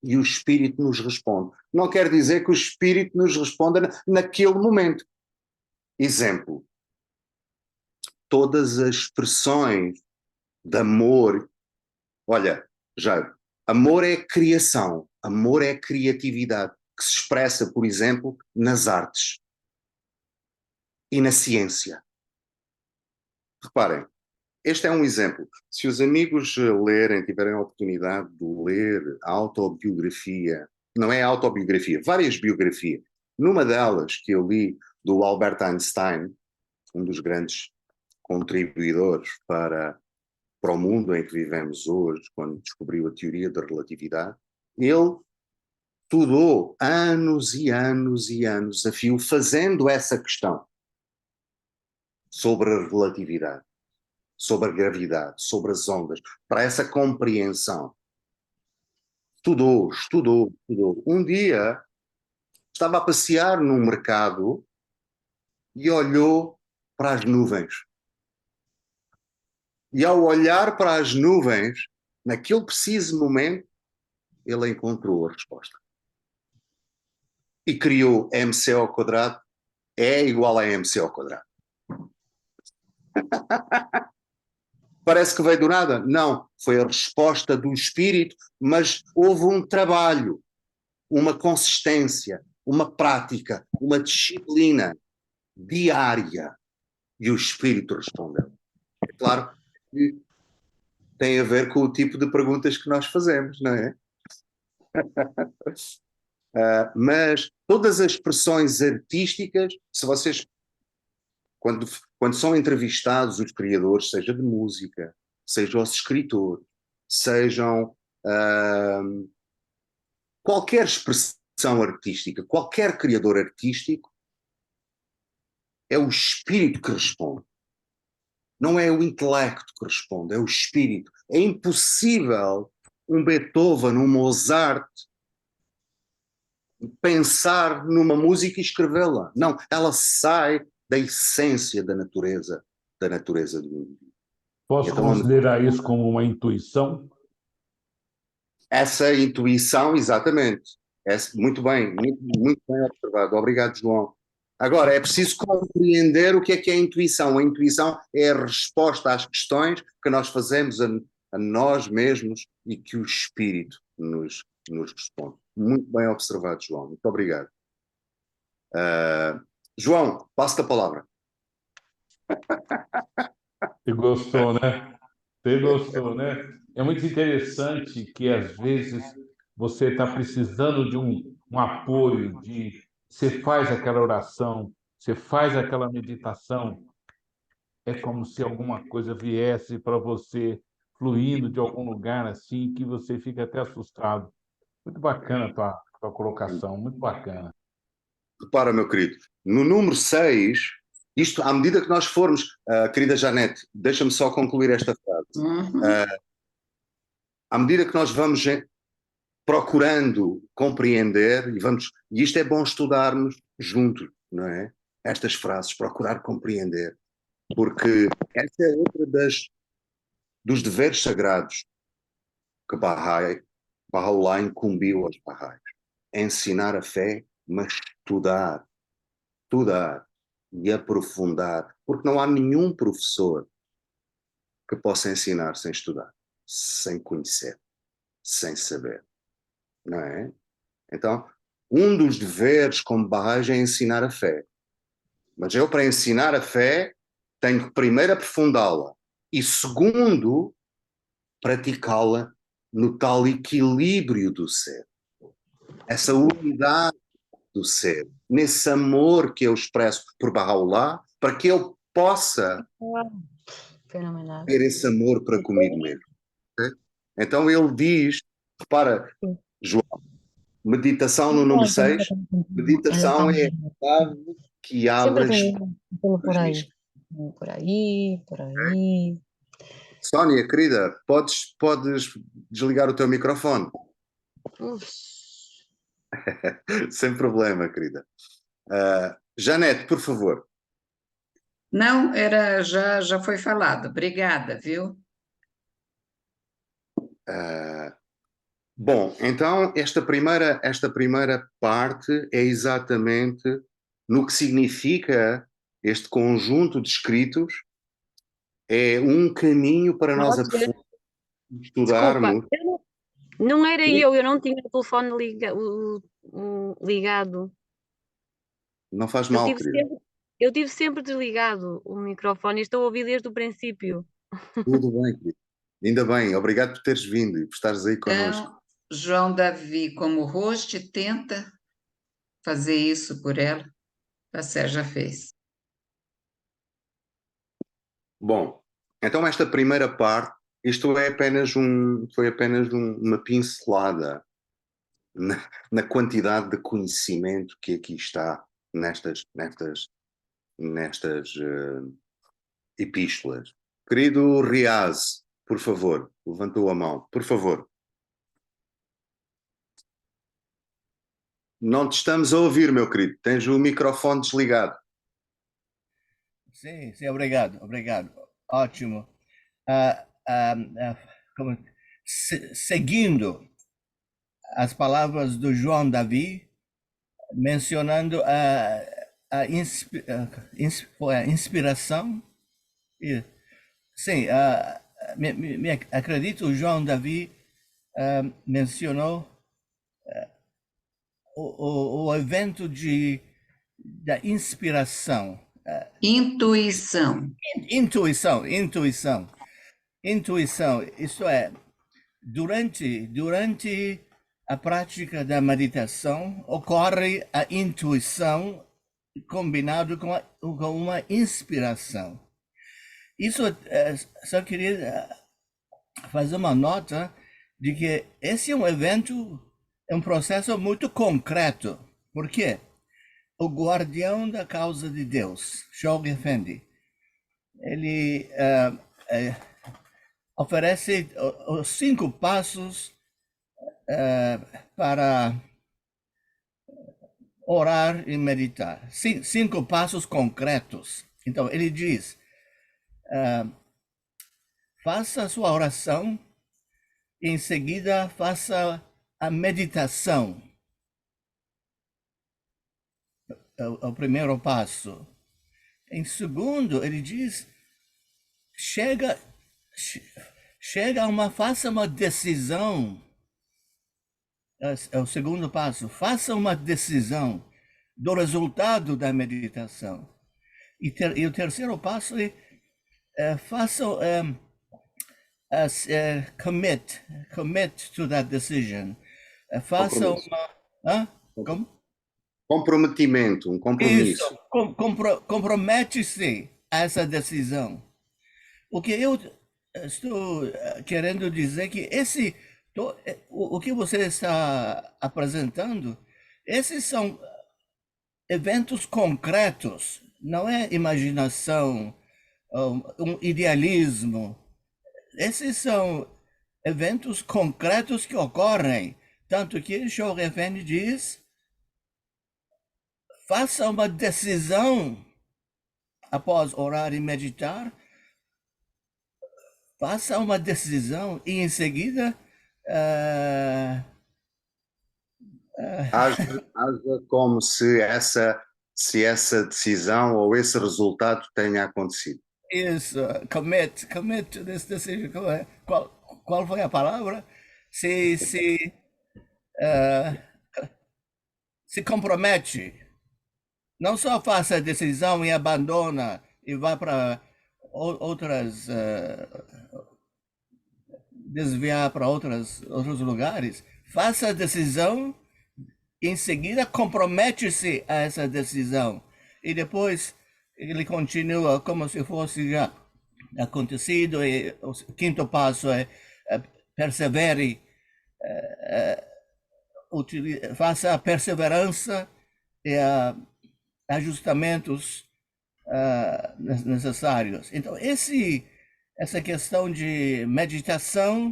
e o Espírito nos responde. Não quer dizer que o Espírito nos responda naquele momento. Exemplo, todas as expressões de amor. Olha, Jairo, amor é criação, amor é criatividade, que se expressa, por exemplo, nas artes e na ciência. Reparem, este é um exemplo. Se os amigos lerem, tiverem a oportunidade de ler a autobiografia, não é autobiografia, várias biografias. Numa delas que eu li do Albert Einstein, um dos grandes contribuidores para o mundo em que vivemos hoje, quando descobriu a teoria da relatividade, ele estudou anos e anos e anos a fio fazendo essa questão sobre a relatividade, sobre a gravidade, sobre as ondas, para essa compreensão. Estudou. Um dia estava a passear num mercado e olhou para as nuvens. E ao olhar para as nuvens, naquele preciso momento, ele encontrou a resposta. E criou MC ao quadrado é igual a MC ao quadrado. Parece que veio do nada? Não, foi a resposta do espírito, mas houve um trabalho, uma consistência, uma prática, uma disciplina diária, e o espírito respondeu. É claro que tem a ver com o tipo de perguntas que nós fazemos, não é? Mas todas as expressões artísticas, se vocês, quando são entrevistados os criadores, seja de música, seja os escritores, sejam qualquer expressão artística, qualquer criador artístico, é o espírito que responde. Não é o intelecto que responde, é o espírito. É impossível um Beethoven, um Mozart, pensar numa música e escrevê-la. Não, ela sai da essência da natureza do mundo. Posso Então, considerar isso como uma intuição? essa intuição, exatamente. Muito bem, muito bem observado. Obrigado, João. Agora, é preciso compreender o que é a intuição. A intuição é a resposta às questões que nós fazemos a nós mesmos e que o espírito nos responde. Muito bem observado, João. Muito obrigado. João, passo-te a palavra. Você gostou, né? Você gostou, né? É muito interessante que, às vezes, você está precisando de um apoio, você faz aquela oração, você faz aquela meditação, é como se alguma coisa viesse para você, fluindo de algum lugar assim, que você fica até assustado. Muito bacana a tua colocação, muito bacana. Repara, meu querido, no número 6, isto, à medida que nós formos, querida Janete, deixa-me só concluir esta frase. À medida que nós vamos procurando compreender, e isto é bom estudarmos juntos, não é? Estas frases, procurar compreender, porque essa é outra dos deveres sagrados que Bahá'u'lláh incumbiu aos Bahá'ís. Ensinar a fé, mas estudar e aprofundar, porque não há nenhum professor que possa ensinar sem estudar, sem conhecer, sem saber, não é? Então, um dos deveres como Bahá'í é ensinar a fé, mas eu, para ensinar a fé, tenho que primeiro aprofundá-la e segundo, praticá-la no tal equilíbrio do ser, essa unidade do ser, nesse amor que eu expresso por Bahá'u'lláh, para que eu possa Fenomenal. ter esse amor para comigo mesmo. Okay? Então ele diz, repara, João, meditação no número 6, meditação é a chave que abre as por aí. Por aí, por aí. Sónia, querida, podes desligar o teu microfone? Sem problema, querida. Janete, por favor. Não, já foi falado. Obrigada, viu? Bom, então esta primeira parte é exatamente no que significa este conjunto de escritos, é um caminho para nós Roger, desculpa, estudarmos. não era eu não tinha o telefone ligado. Não faz Eu mal, tive querida. sempre, eu tive sempre desligado o microfone e estou a ouvir desde o princípio. Tudo bem, querida. Ainda bem, obrigado por teres vindo e por estares aí connosco. Então, João Davi, como host, tenta fazer isso por ela. A Sérgia fez. Bom, então esta primeira parte, isto foi apenas uma pincelada na quantidade de conhecimento que aqui está nestas epístolas. Querido Riaz, por favor, levantou a mão, por favor. Não te estamos a ouvir, meu querido. Tens o microfone desligado. Sim, sim, obrigado. Ótimo. Seguindo as palavras do João Davi, mencionando foi a inspiração. Sim, acredito o João Davi mencionou o evento da inspiração. Intuição. Intuição, isto é, durante a prática da meditação, ocorre a intuição combinado com uma inspiração. Isso, só queria fazer uma nota de que esse é um evento, é um processo muito concreto. Por quê? O guardião da causa de Deus, Shoghi Effendi, ele oferece os 5 passos para orar e meditar. 5 passos concretos. Então, ele diz, faça a sua oração e em seguida faça a meditação. É o primeiro passo. Em segundo, ele diz, faça uma decisão. É o segundo passo. Faça uma decisão do resultado da meditação. E o terceiro passo é faça commit to that decision. Faça uma... Como? Comprometimento, um compromisso. Isso, compromete-se a essa decisão. O que eu estou querendo dizer é que o que você está apresentando, esses são eventos concretos, não é imaginação, um idealismo. Esses são eventos concretos que ocorrem, tanto que Shoghi Effendi diz, faça uma decisão após orar e meditar, faça uma decisão e em seguida Haja como se essa decisão ou esse resultado tenha acontecido. Isso, commit to this decision. Qual foi a palavra? Se compromete. Não só faça a decisão e abandona e vá para outras desviar para outros lugares. Faça a decisão, em seguida compromete-se a essa decisão e depois ele continua como se fosse já acontecido. E o quinto passo é persevere, faça a perseverança e ajustamentos necessários. Então, essa questão de meditação,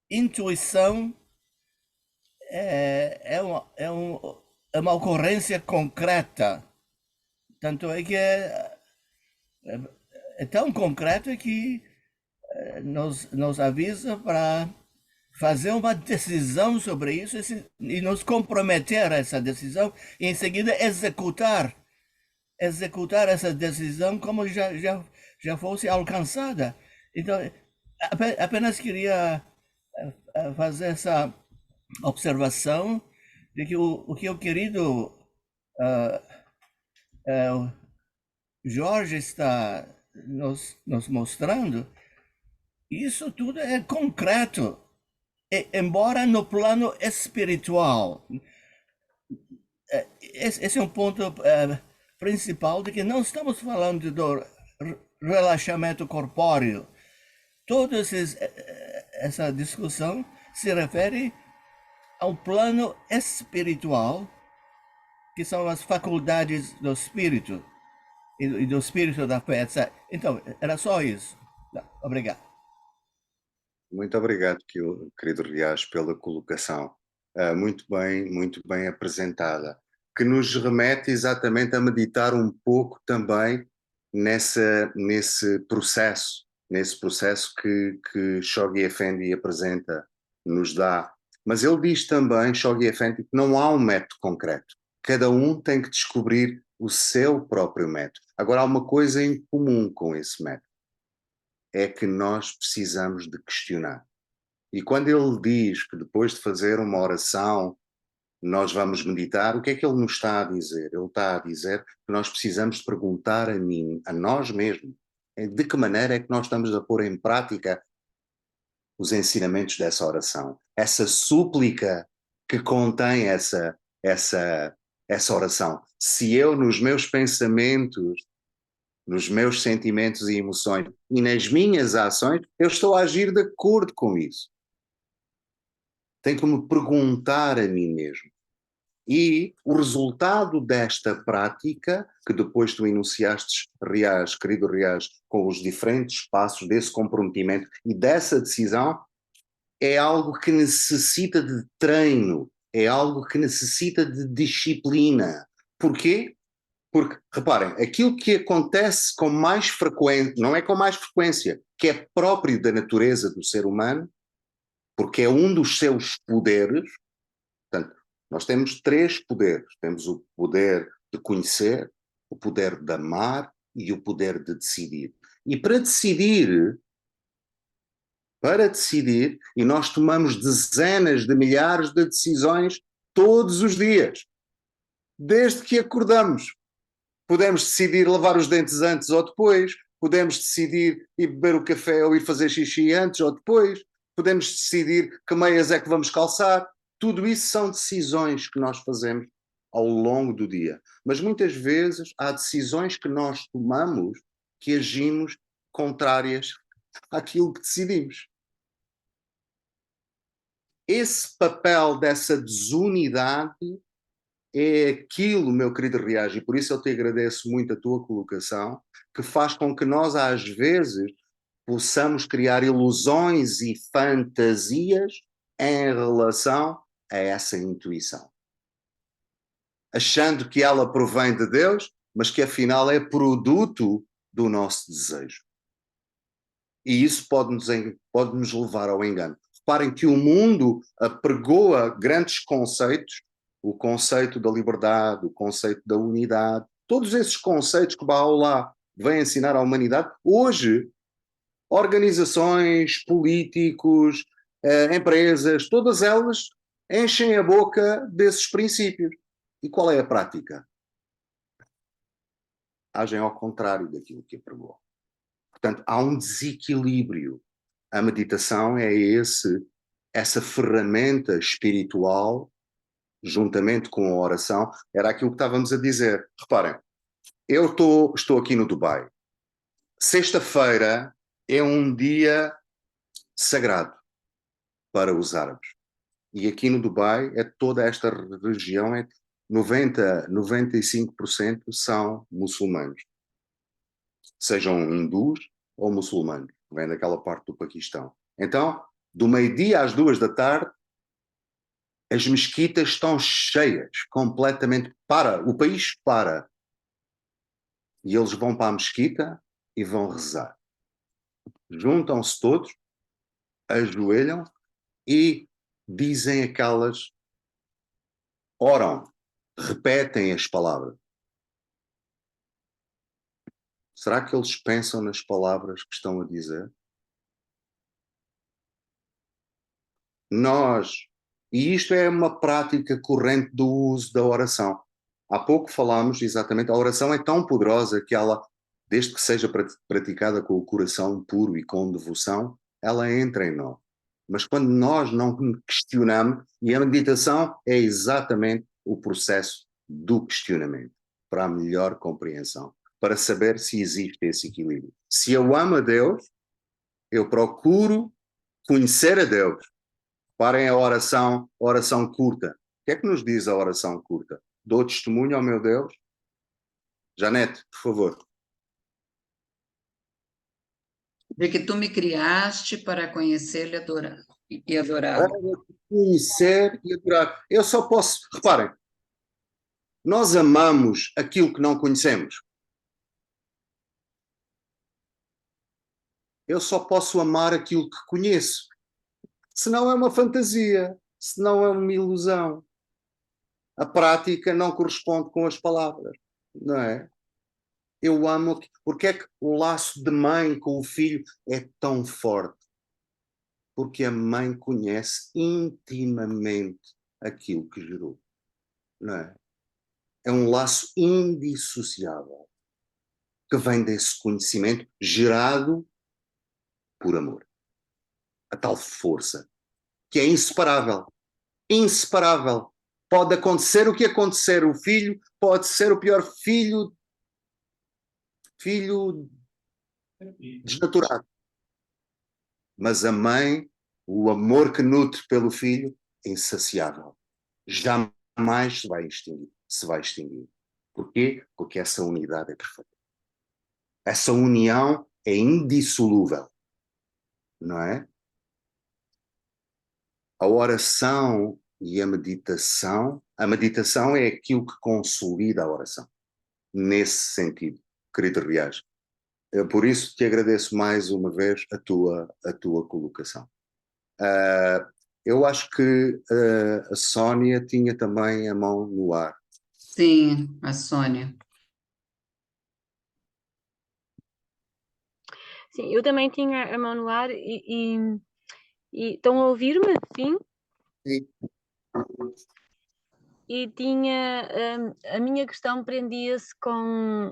intuição, é uma ocorrência concreta. Tanto é que é tão concreto que nos avisa para fazer uma decisão sobre isso e nos comprometer a essa decisão e em seguida executar essa decisão como já fosse alcançada. Então, apenas queria fazer essa observação de que o que o querido Jorge está nos mostrando, isso tudo é concreto, embora no plano espiritual. Esse é um ponto principal, de que não estamos falando do relaxamento corpóreo. Toda essa discussão se refere ao plano espiritual, que são as faculdades do espírito e do espírito da fé, etc. Então, era só isso. Obrigado. Muito obrigado, querido Rias, pela colocação. Muito bem apresentada, que nos remete exatamente a meditar um pouco também nesse processo que Shoghi Effendi apresenta, nos dá. Mas ele diz também, Shoghi Effendi, que não há um método concreto. Cada um tem que descobrir o seu próprio método. Agora, há uma coisa em comum com esse método, é que nós precisamos de questionar. E quando ele diz que depois de fazer uma oração nós vamos meditar, o que é que ele nos está a dizer? Ele está a dizer que nós precisamos de perguntar a nós mesmos, de que maneira é que nós estamos a pôr em prática os ensinamentos dessa oração, essa súplica que contém essa oração. Se eu, nos meus pensamentos, nos meus sentimentos e emoções e nas minhas ações, eu estou a agir de acordo com isso. Tenho que me perguntar a mim mesmo. E o resultado desta prática, que depois tu enunciaste, Rias, querido Rias, com os diferentes passos desse comprometimento e dessa decisão, é algo que necessita de treino, é algo que necessita de disciplina. Porquê? Porque, reparem, aquilo que acontece com mais frequência, não é com mais frequência, que é próprio da natureza do ser humano, porque é um dos seus poderes. Portanto, nós temos 3 poderes. Temos o poder de conhecer, o poder de amar e o poder de decidir. E para decidir, e nós tomamos dezenas de milhares de decisões todos os dias, desde que acordamos. Podemos decidir lavar os dentes antes ou depois, podemos decidir ir beber o café ou ir fazer xixi antes ou depois, podemos decidir que meias é que vamos calçar. Tudo isso são decisões que nós fazemos ao longo do dia. Mas muitas vezes há decisões que nós tomamos que agimos contrárias àquilo que decidimos. Esse papel dessa desunidade é aquilo, meu querido Rias, e por isso eu te agradeço muito a tua colocação, que faz com que nós, às vezes, possamos criar ilusões e fantasias em relação a essa intuição. Achando que ela provém de Deus, mas que afinal é produto do nosso desejo. E isso pode nos levar ao engano. Reparem que o mundo apregoa grandes conceitos, o conceito da liberdade, o conceito da unidade, todos esses conceitos que Baha'u'lláh vem ensinar à humanidade. Hoje, organizações, políticos, empresas, todas elas enchem a boca desses princípios. E qual é a prática? Agem ao contrário daquilo que apregou. Portanto, há um desequilíbrio. A meditação é essa ferramenta espiritual, juntamente com a oração, era aquilo que estávamos a dizer. Reparem, eu estou aqui no Dubai. Sexta-feira é um dia sagrado para os árabes. E aqui no Dubai, toda esta região, 95% são muçulmanos. Sejam hindus ou muçulmanos, que vêm daquela parte do Paquistão. Então, do meio-dia às 2 da tarde, as mesquitas estão cheias, completamente. O país para. E eles vão para a mesquita e vão rezar. Juntam-se todos, ajoelham e dizem aquelas, oram, repetem as palavras. Será que eles pensam nas palavras que estão a dizer? E isto é uma prática corrente do uso da oração. Há pouco falámos exatamente, a oração é tão poderosa que ela, desde que seja praticada com o coração puro e com devoção, ela entra em nós. Mas quando nós não questionamos, e a meditação é exatamente o processo do questionamento, para a melhor compreensão, para saber se existe esse equilíbrio. Se eu amo a Deus, eu procuro conhecer a Deus. Parem a oração curta. O que é que nos diz a oração curta? Dou testemunho ao meu Deus? Janete, por favor. De que tu me criaste para conhecê-lo e adorá-lo. Para conhecer e adorar. Eu só posso... Reparem, nós amamos aquilo que não conhecemos. Eu só posso amar aquilo que conheço. Senão é uma fantasia, senão é uma ilusão. A prática não corresponde com as palavras, não é? Eu amo... Porque é que o laço de mãe com o filho é tão forte? Porque a mãe conhece intimamente aquilo que gerou, não é? É um laço indissociável que vem desse conhecimento gerado por amor. A tal força que é inseparável. Inseparável. Pode acontecer o que acontecer. O filho pode ser o pior filho desnaturado. Mas a o amor que nutre pelo filho, é insaciável. Jamais se vai extinguir. Porquê? Porque essa unidade é perfeita. Essa união é indissolúvel. Não é? A oração e a meditação é aquilo que consolida a oração. Nesse sentido, querido Riaz. Por isso te agradeço mais uma vez a tua colocação. Eu acho que a Sónia tinha também a mão no ar. Sim, a Sônia. Sim, eu também tinha a mão no ar e estão a ouvir-me? Sim? Sim. E tinha a minha questão prendia-se com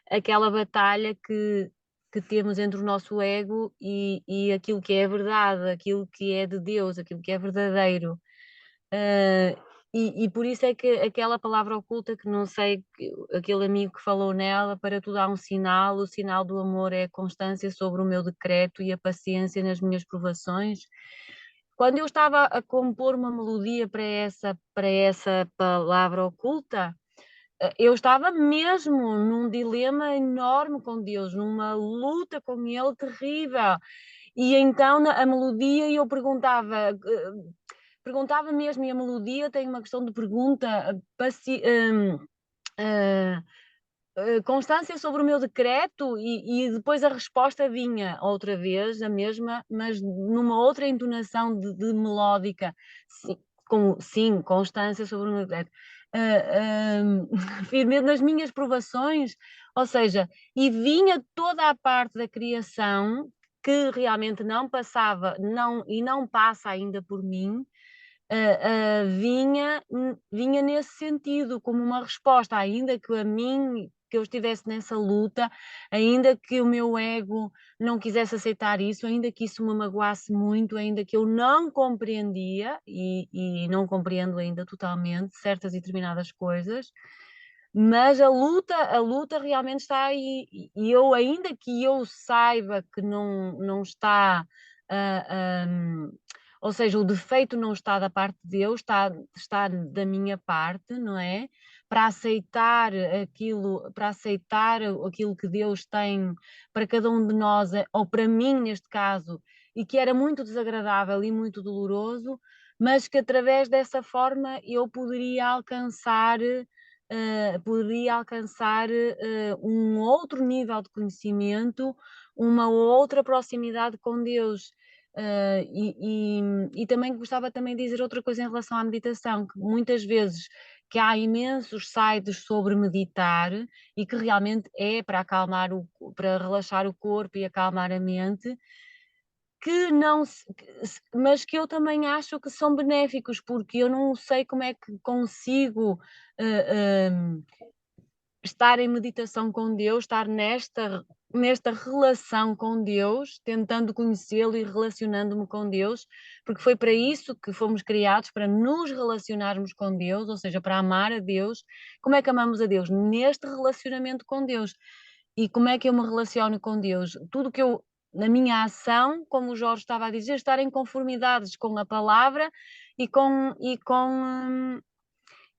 aquela batalha que temos entre o nosso ego e aquilo que é verdade, aquilo que é de Deus, aquilo que é verdadeiro. E por isso é que aquela palavra oculta que não sei, aquele amigo que falou nela, para tudo há um sinal, o sinal do amor é a constância sobre o meu decreto e a paciência nas minhas provações. Quando eu estava a compor uma melodia para essa palavra oculta, eu estava mesmo num dilema enorme com Deus, numa luta com Ele terrível. E então a melodia eu perguntava mesmo, e a melodia tem uma questão de pergunta, constância sobre o meu decreto, e depois a resposta vinha outra vez, a mesma, mas numa outra entonação de melódica. Sim, constância sobre o meu decreto. Firme nas minhas provações, ou seja, e vinha toda a parte da criação que realmente não passava, não passa ainda por mim, vinha nesse sentido, como uma resposta, ainda que que eu estivesse nessa luta, ainda que o meu ego não quisesse aceitar isso, ainda que isso me magoasse muito, ainda que eu não compreendia, e não compreendo ainda totalmente certas e determinadas coisas, mas a luta realmente está aí, e eu, ainda que eu saiba que não está... ou seja, o defeito não está da parte de Deus, está da minha parte, não é? Para aceitar aquilo que Deus tem para cada um de nós, ou para mim neste caso, e que era muito desagradável e muito doloroso, mas que através dessa forma eu poderia alcançar um outro nível de conhecimento, uma outra proximidade com Deus. E também gostava também de dizer outra coisa em relação à meditação, que muitas vezes que há imensos sites sobre meditar e que realmente é para acalmar para relaxar o corpo e acalmar a mente, que não mas que eu também acho que são benéficos, porque eu não sei como é que consigo estar em meditação com Deus, estar nesta relação com Deus, tentando conhecê-lo e relacionando-me com Deus, porque foi para isso que fomos criados, para nos relacionarmos com Deus, ou seja, para amar a Deus. Como é que amamos a Deus? Neste relacionamento com Deus. E como é que eu me relaciono com Deus? Tudo que eu, na minha ação, como o Jorge estava a dizer, estar em conformidades com a palavra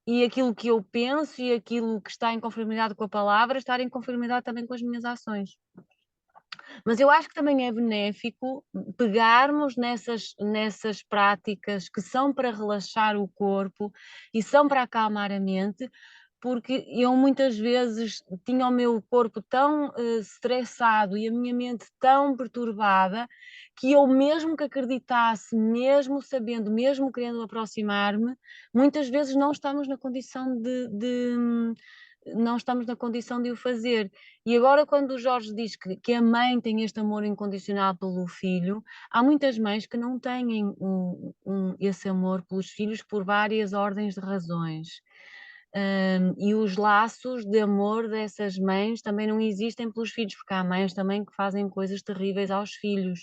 e aquilo que eu penso e aquilo que está em conformidade com a palavra, estar em conformidade também com as minhas ações. Mas eu acho que também é benéfico pegarmos nessas práticas que são para relaxar o corpo e são para acalmar a mente, porque eu muitas vezes tinha o meu corpo tão estressado e a minha mente tão perturbada que eu mesmo que acreditasse, mesmo sabendo, mesmo querendo aproximar-me, muitas vezes não estamos na condição não estamos na condição de o fazer. E agora quando o Jorge diz que a mãe tem este amor incondicional pelo filho, há muitas mães que não têm esse amor pelos filhos por várias ordens de razões. E os laços de amor dessas mães também não existem pelos filhos, porque há mães também que fazem coisas terríveis aos filhos.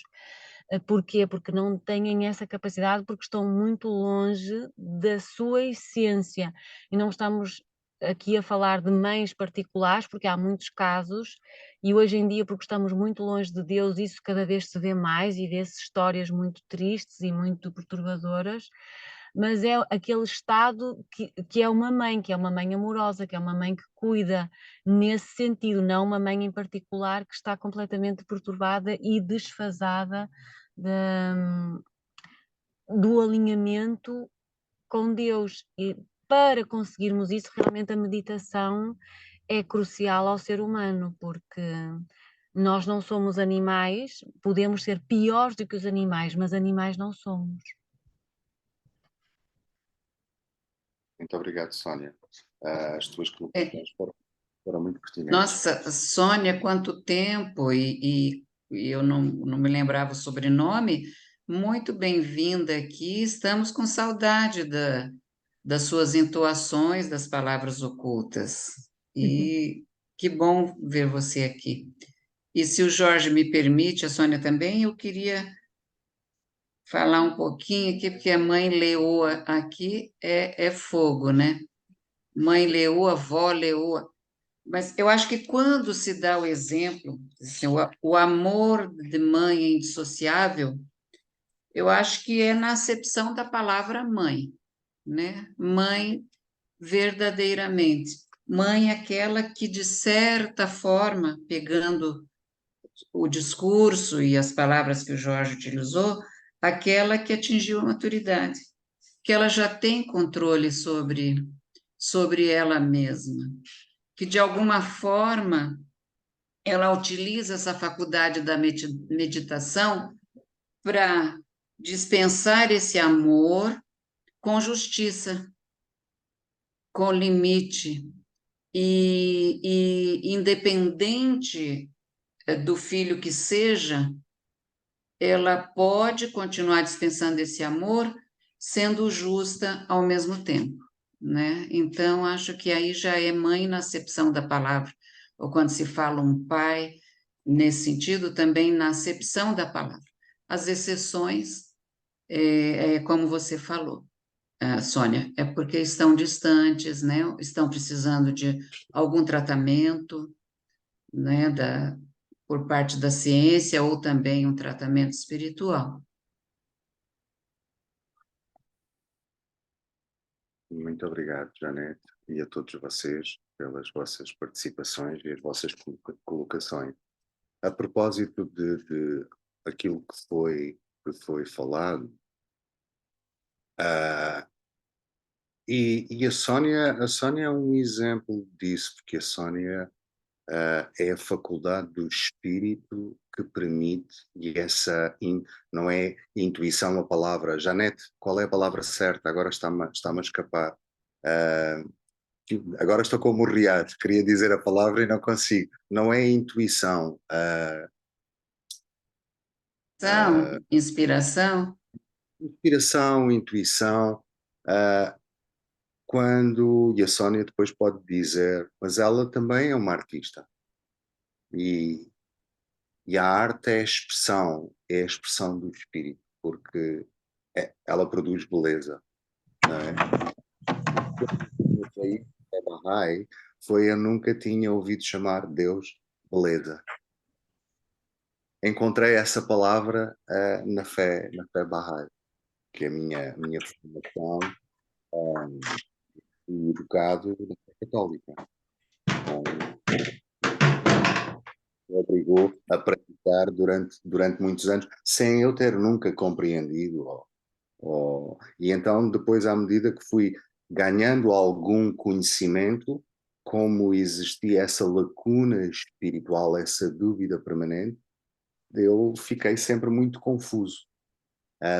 Porquê? Porque não têm essa capacidade, porque estão muito longe da sua essência. E não estamos aqui a falar de mães particulares, porque há muitos casos, e hoje em dia, porque estamos muito longe de Deus, isso cada vez se vê mais e vê-se histórias muito tristes e muito perturbadoras, mas é aquele estado que é uma mãe, que é uma mãe amorosa, que é uma mãe que cuida nesse sentido, não uma mãe em particular que está completamente perturbada e desfasada do alinhamento com Deus. E para conseguirmos isso, realmente a meditação é crucial ao ser humano, porque nós não somos animais, podemos ser piores do que os animais, mas animais não somos. Muito obrigado, Sónia. As tuas É. colocações foram muito pertinentes. Nossa, Sônia, quanto tempo! E eu não me lembrava o sobrenome. Muito bem-vinda aqui. Estamos com saudade das suas entoações das palavras ocultas. E que bom ver você aqui. E se o Jorge me permite, a Sônia também, eu queria falar um pouquinho aqui, porque a mãe leoa aqui é fogo, né? Mãe leoa, vó leoa. Mas eu acho que quando se dá o exemplo, assim, o amor de mãe é indissociável, eu acho que é na acepção da palavra mãe, né? Mãe verdadeiramente. Mãe é aquela que, de certa forma, pegando o discurso e as palavras que o Jorge utilizou, aquela que atingiu a maturidade, que ela já tem controle sobre ela mesma, que de alguma forma ela utiliza essa faculdade da meditação para dispensar esse amor com justiça, com limite, e independente do filho que seja, ela pode continuar dispensando esse amor, sendo justa ao mesmo tempo, né? Então, acho que aí já é mãe na acepção da palavra, ou quando se fala um pai, nesse sentido, também na acepção da palavra. As exceções, como você falou, Sônia, é porque estão distantes, né? Estão precisando de algum tratamento, né? Por parte da ciência ou também um tratamento espiritual. Muito obrigado, Janete, e a todos vocês pelas vossas participações e as vossas colocações. A propósito de aquilo que foi falado, e a Sónia é um exemplo disso, porque a Sónia é a faculdade do espírito que permite, e essa não é intuição a palavra. Janete, qual é a palavra certa? Agora está-me a escapar. Agora estou como o Riad, queria dizer a palavra e não consigo. Não é intuição. Inspiração. Inspiração, intuição. Quando, e a Sónia depois pode dizer, mas ela também é uma artista. E a arte é a expressão do espírito, porque ela produz beleza, não é? É Bahá'í, eu nunca tinha ouvido chamar Deus beleza. Encontrei essa palavra na fé Bahá'í, que é a minha formação, fui educado na fé católica. Me obrigou a praticar durante muitos anos, sem eu ter nunca compreendido. E então, depois, à medida que fui ganhando algum conhecimento, como existia essa lacuna espiritual, essa dúvida permanente, eu fiquei sempre muito confuso,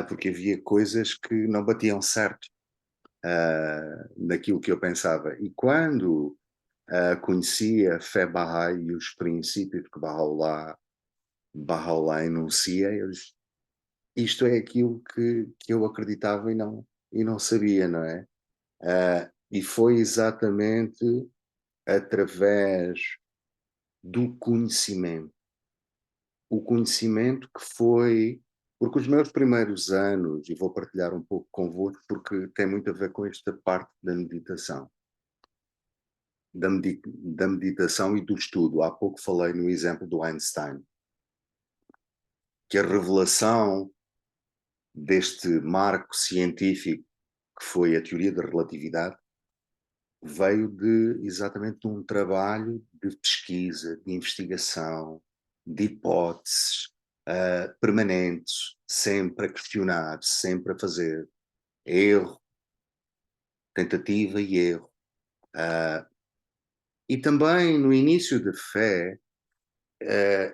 porque havia coisas que não batiam certo naquilo que eu pensava. E quando conheci a fé Bahá'í e os princípios que Baha'u'lláh enuncia, eu disse, isto é aquilo que eu acreditava e não sabia, não é? E foi exatamente através do conhecimento. O conhecimento que foi... Porque os meus primeiros anos, e vou partilhar um pouco convosco, porque tem muito a ver com esta parte da meditação. Da meditação e do estudo. Há pouco falei no exemplo do Einstein, que a revelação deste marco científico que foi a teoria da relatividade veio exatamente de um trabalho de pesquisa, de investigação, de hipóteses permanentes, sempre a questionar, sempre a fazer erro, tentativa e erro. E também no início da fé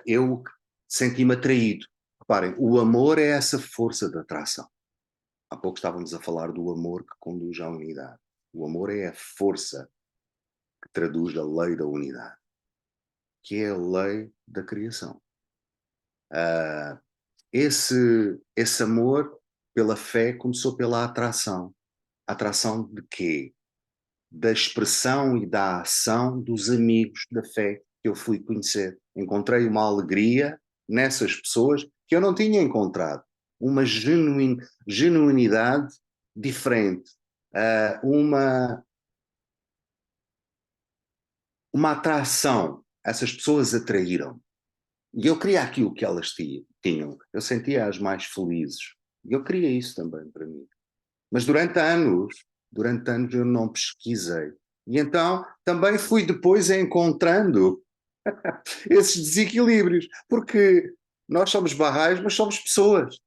eu senti-me atraído. Reparem, o amor é essa força de atração. Há pouco estávamos a falar do amor que conduz à unidade. O amor é a força que traduz a lei da unidade, que é a lei da criação. Esse amor pela fé começou pela atração. Atração de quê? Da expressão e da ação dos amigos da fé que eu fui conhecer. Encontrei uma alegria nessas pessoas que eu não tinha encontrado. Uma genuinidade diferente. Uma atração. Essas pessoas atraíram. E eu queria aquilo que elas tinham. Eu sentia-as mais felizes. E eu queria isso também para mim. Mas durante anos eu não pesquisei. E então também fui depois encontrando esses desequilíbrios. Porque nós somos Bahá'ís, mas somos pessoas.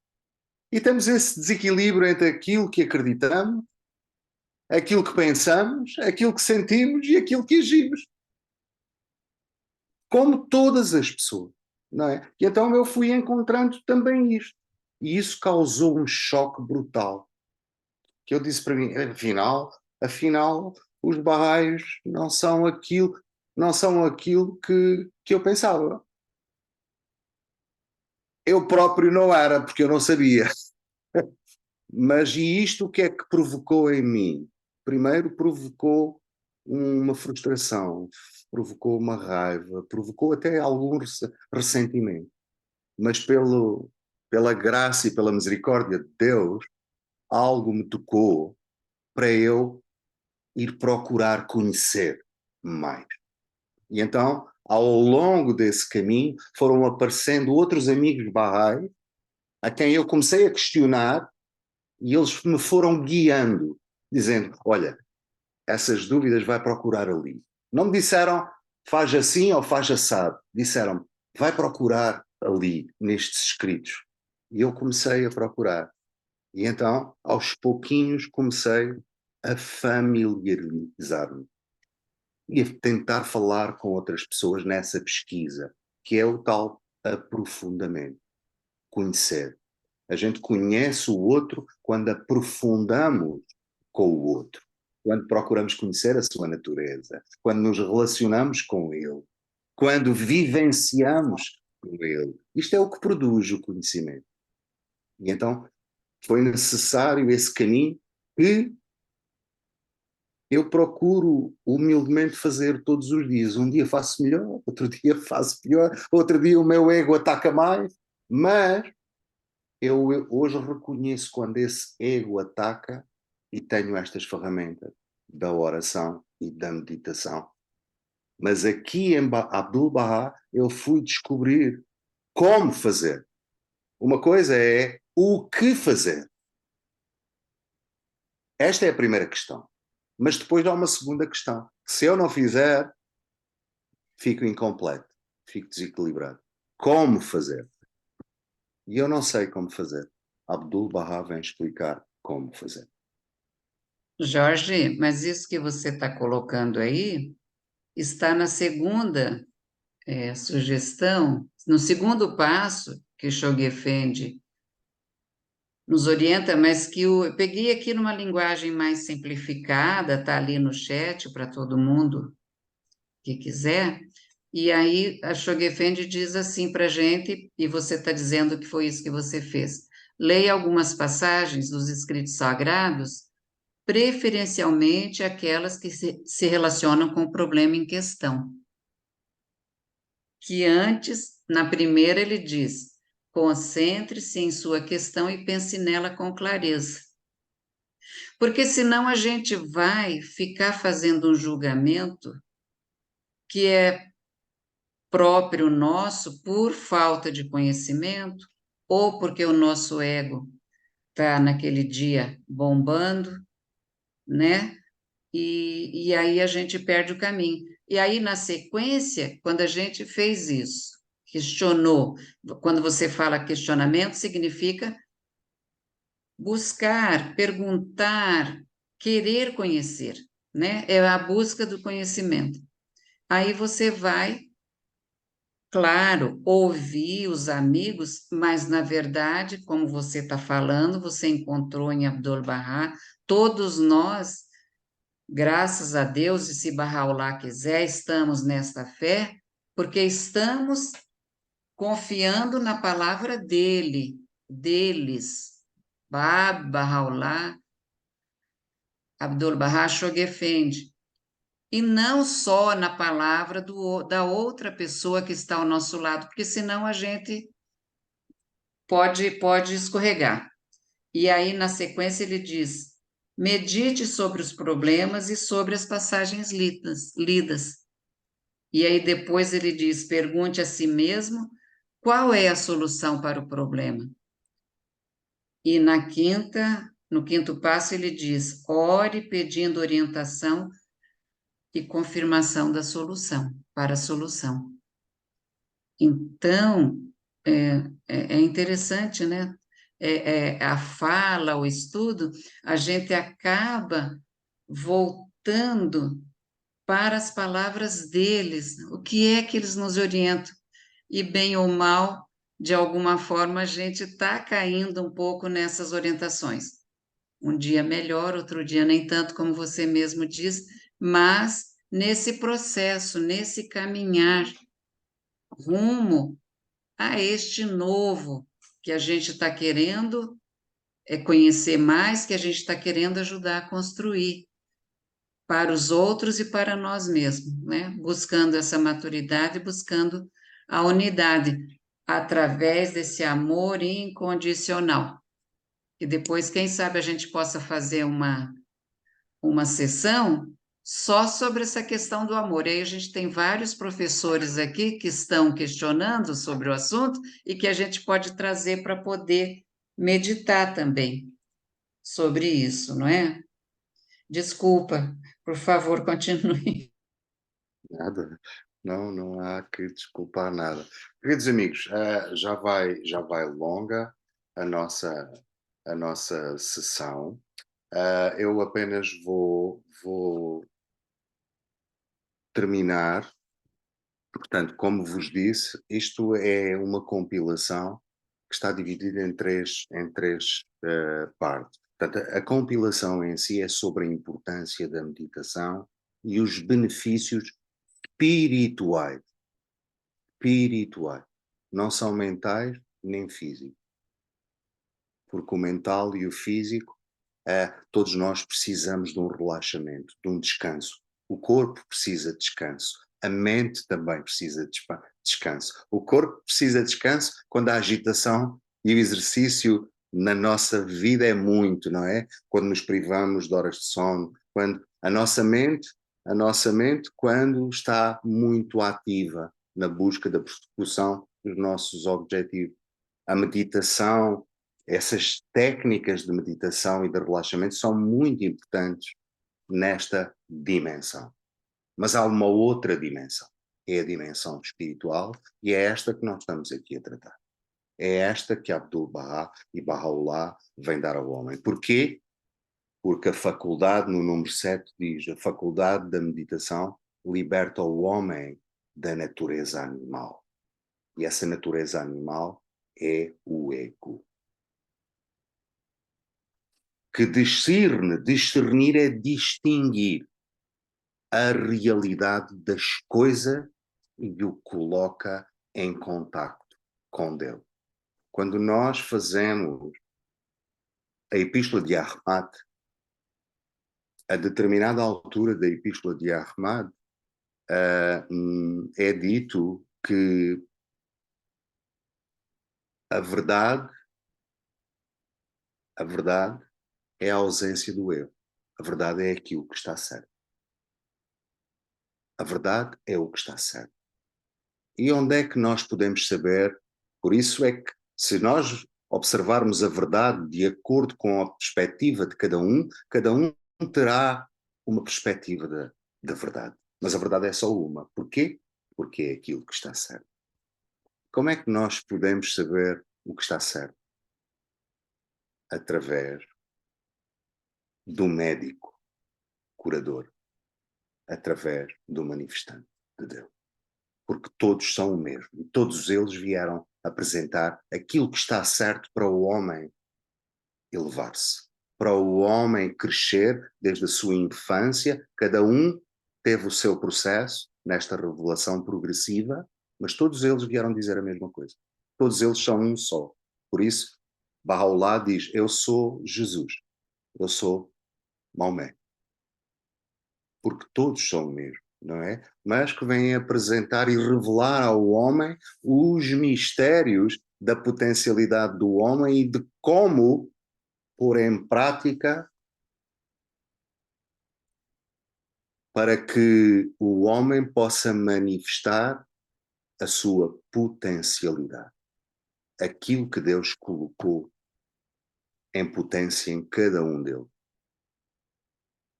E temos esse desequilíbrio entre aquilo que acreditamos, aquilo que pensamos, aquilo que sentimos e aquilo que agimos. Como todas as pessoas. Não é? E então eu fui encontrando também isto. E isso causou um choque brutal. Que eu disse para mim, afinal os Bahá'ís não são aquilo que eu pensava. Eu próprio não era, porque eu não sabia. Mas e isto o que é que provocou em mim? Primeiro provocou uma frustração, provocou uma raiva, provocou até algum ressentimento. Mas pela graça e pela misericórdia de Deus, algo me tocou para eu ir procurar conhecer mais. E então, ao longo desse caminho, foram aparecendo outros amigos Bahá'í, a quem eu comecei a questionar, e eles me foram guiando, dizendo, olha, essas dúvidas vai procurar ali. Não me disseram, faz assim ou faz assado. Disseram, vai procurar ali, nestes escritos. E eu comecei a procurar. E então, aos pouquinhos, comecei a familiarizar-me e a tentar falar com outras pessoas nessa pesquisa, que é o tal aprofundamento. Conhecer. A gente conhece o outro quando aprofundamos com o outro. Quando procuramos conhecer a sua natureza. Quando nos relacionamos com ele. Quando vivenciamos com ele. Isto é o que produz o conhecimento. E então foi necessário esse caminho que eu procuro humildemente fazer todos os dias. Um dia faço melhor, outro dia faço pior, outro dia o meu ego ataca mais, mas eu hoje reconheço quando esse ego ataca e tenho estas ferramentas da oração e da meditação. Mas aqui em Abdu'l-Bahá eu fui descobrir como fazer. Uma coisa é o que fazer. Esta é a primeira questão. Mas depois há uma segunda questão. Se eu não fizer, fico incompleto, fico desequilibrado. Como fazer? E eu não sei como fazer. Abdu'l-Bahá vem explicar como fazer. Jorge, mas isso que você está colocando aí está na segunda sugestão, no segundo passo que Shoghi Effendi nos orienta, mas que eu peguei aqui numa linguagem mais simplificada, está ali no chat para todo mundo que quiser. E aí a Shoghi Effendi diz assim para a gente, e você está dizendo que foi isso que você fez. Leia algumas passagens dos escritos sagrados, preferencialmente aquelas que se relacionam com o problema em questão. Que antes, na primeira, ele diz: concentre-se em sua questão e pense nela com clareza. Porque senão a gente vai ficar fazendo um julgamento que é próprio nosso por falta de conhecimento ou porque o nosso ego está naquele dia bombando, né? E aí a gente perde o caminho. E aí, na sequência, quando a gente fez isso, questionou, quando você fala questionamento, significa buscar, perguntar, querer conhecer, né? É a busca do conhecimento. Aí você vai, claro, ouvir os amigos, mas na verdade, como você está falando, você encontrou em Abdu'l-Bahá, todos nós, graças a Deus, e se Bahá'u'lláh quiser, estamos nesta fé, porque estamos confiando na palavra dele, deles, Bab, Bahá'u'lláh, Abdu'l-Bahá, Shoghi Effendi, e não só na palavra da outra pessoa que está ao nosso lado, porque senão a gente pode escorregar. E aí, na sequência, ele diz: medite sobre os problemas e sobre as passagens lidas. E aí, depois, ele diz: pergunte a si mesmo qual é a solução para o problema. E no quinto passo, ele diz: ore pedindo orientação e confirmação da solução, para a solução. Então, é interessante, né? A fala, o estudo, a gente acaba voltando para as palavras deles, o que é que eles nos orientam. E bem ou mal, de alguma forma, a gente está caindo um pouco nessas orientações. Um dia melhor, outro dia nem tanto, como você mesmo diz, mas nesse processo, nesse caminhar rumo a este novo que a gente está querendo conhecer mais, que a gente está querendo ajudar a construir para os outros e para nós mesmos, né? Buscando essa maturidade, buscando a unidade através desse amor incondicional. E depois, quem sabe, a gente possa fazer uma sessão só sobre essa questão do amor. E aí a gente tem vários professores aqui que estão questionando sobre o assunto e que a gente pode trazer para poder meditar também sobre isso, não é? Desculpa, por favor, continue. Nada. Não há que desculpar nada. Queridos amigos, já vai longa a nossa sessão. Eu apenas vou terminar Portanto, como vos disse, isto é uma compilação que está dividida em três partes. Portanto, a compilação em si é sobre a importância da meditação e os benefícios espirituais. Espirituais. Não são mentais nem físicos. Porque o mental e o físico, todos nós precisamos de um relaxamento, de um descanso. O corpo precisa de descanso. A mente também precisa de descanso. O corpo precisa de descanso quando a agitação e o exercício na nossa vida é muito, não é? Quando nos privamos de horas de sono, quando a nossa mente, quando está muito ativa na busca da persecução dos nossos objetivos. A meditação, essas técnicas de meditação e de relaxamento são muito importantes nesta dimensão. Mas há uma outra dimensão, é a dimensão espiritual, e é esta que nós estamos aqui a tratar. É esta que Abdu'l-Bahá e Baha'u'lláh vêm dar ao homem. Porquê? Porque a faculdade, no número 7, diz: a faculdade da meditação liberta o homem da natureza animal. E essa natureza animal é o ego. Que discernir é distinguir a realidade das coisas e o coloca em contacto com Deus. Quando nós fazemos a Epístola de Ahmad, a determinada altura da Epístola de Ahmad, é dito que a verdade é a ausência do erro. A verdade é aquilo que está certo. A verdade é o que está certo. E onde é que nós podemos saber? Por isso é que, se nós observarmos a verdade de acordo com a perspectiva de cada um terá uma perspectiva da verdade. Mas a verdade é só uma. Porquê? Porque é aquilo que está certo. Como é que nós podemos saber o que está certo? Através do médico curador, através do manifestante de Deus. Porque todos são o mesmo. E todos eles vieram apresentar aquilo que está certo para o homem elevar-se, para o homem crescer desde a sua infância. Cada um teve o seu processo nesta revelação progressiva, mas todos eles vieram dizer a mesma coisa. Todos eles são um só. Por isso, Baha'u'lláh diz: eu sou Jesus, eu sou Maomé. Porque todos são o mesmo, não é? Mas que vêm apresentar e revelar ao homem os mistérios da potencialidade do homem e de como pôr em prática para que o homem possa manifestar a sua potencialidade. Aquilo que Deus colocou em potência em cada um deles.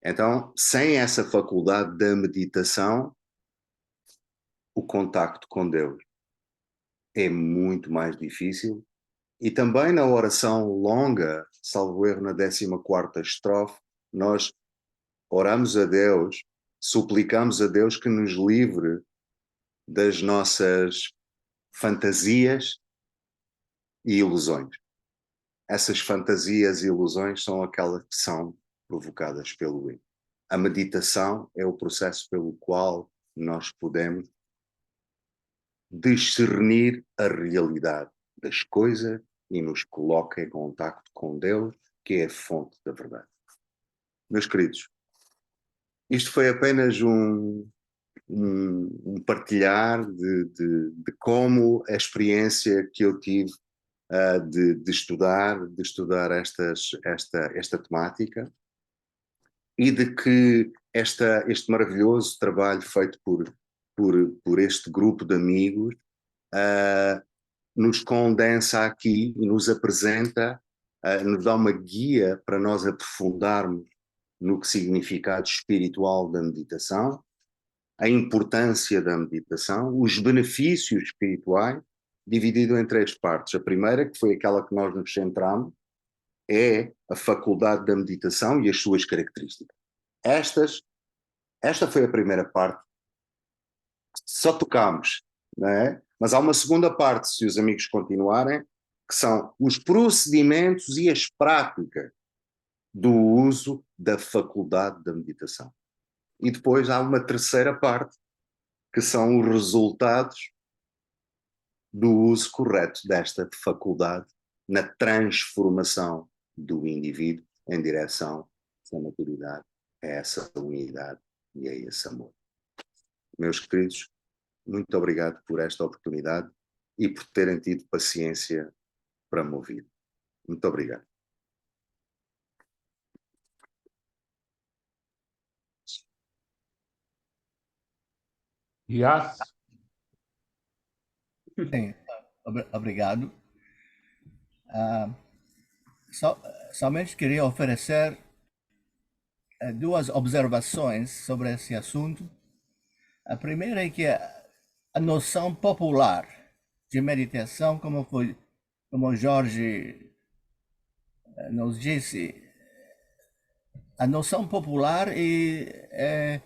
Então, sem essa faculdade da meditação, o contacto com Deus é muito mais difícil. E também na oração longa, salvo erro na 14ª estrofe, nós oramos a Deus, suplicamos a Deus que nos livre das nossas fantasias e ilusões. Essas fantasias e ilusões são aquelas que são provocadas pelo ego. A meditação é o processo pelo qual nós podemos discernir a realidade das coisas e nos coloca em contacto com Deus, que é a fonte da verdade. Meus queridos, isto foi apenas um partilhar de como a experiência que eu tive de estudar esta temática, e de que este maravilhoso trabalho feito por este grupo de amigos nos condensa aqui e nos apresenta, nos dá uma guia para nós aprofundarmos no significado espiritual da meditação, a importância da meditação, os benefícios espirituais, dividido em 3 partes. A primeira, que foi aquela que nós nos centramos, é a faculdade da meditação e as suas características. Esta foi a primeira parte só tocámos, não é? Mas há uma segunda parte, se os amigos continuarem, que são os procedimentos e as práticas do uso da faculdade da meditação. E depois há uma terceira parte, que são os resultados do uso correto desta faculdade na transformação do indivíduo em direção à maturidade, a essa unidade e a esse amor. Meus queridos, muito obrigado por esta oportunidade e por terem tido paciência para me ouvir. Muito obrigado. Yas, Sim, obrigado. Somente queria oferecer duas observações sobre esse assunto. A primeira é que a noção popular de meditação, como Jorge nos disse, a noção popular é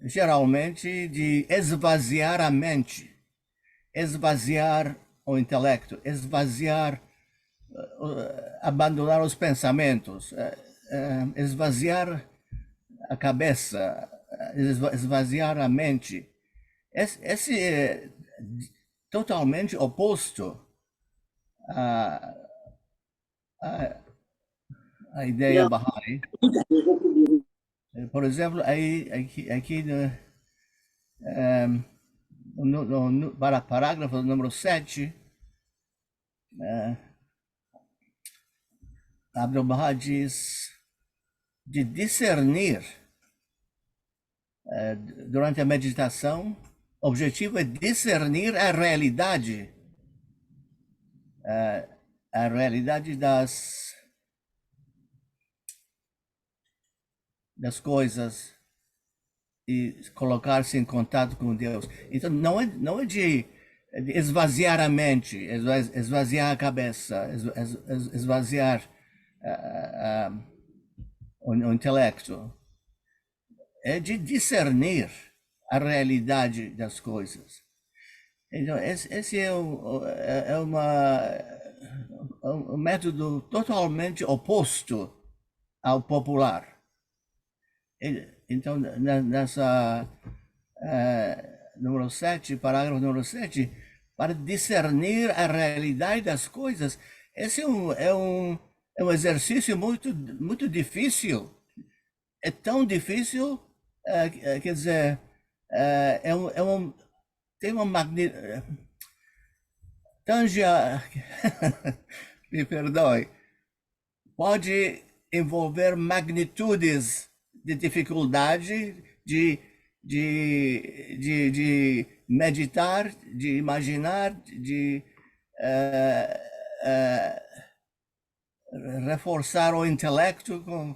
geralmente de esvaziar a mente, esvaziar o intelecto, esvaziar, abandonar os pensamentos, esvaziar a cabeça, esvaziar a mente. Esse é totalmente oposto à ideia Bahá'í. Por exemplo, aqui no parágrafo número 7, Abdu'l-Bahá diz de discernir durante a meditação. O objetivo é discernir a realidade das coisas e colocar-se em contato com Deus. Então não é de esvaziar a mente, esvaziar a cabeça, esvaziar o intelecto. É de discernir a realidade das coisas. Então, esse é um método totalmente oposto ao popular. Então, nessa número 7, parágrafo número 7, para discernir a realidade das coisas, esse é um exercício muito difícil. É tão difícil, quer dizer, tem uma magnitude. Tanja, me perdoe, pode envolver magnitudes de dificuldade de meditar, de imaginar, de reforçar o intelecto com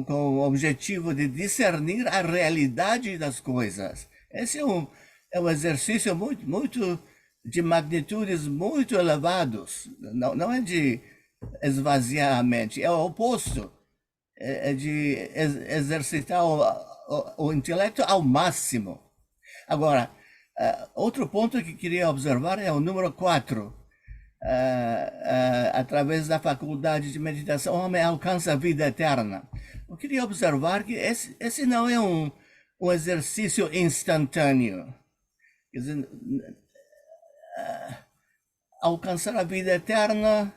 o objetivo de discernir a realidade das coisas. Esse é um exercício muito de magnitudes muito elevados. Não é de esvaziar a mente, é o oposto. É de exercitar o intelecto ao máximo. Agora, outro ponto que queria observar é o número 4. Através da faculdade de meditação, o homem alcança a vida eterna. Eu queria observar que esse não é um exercício instantâneo. Quer dizer, alcançar a vida eterna,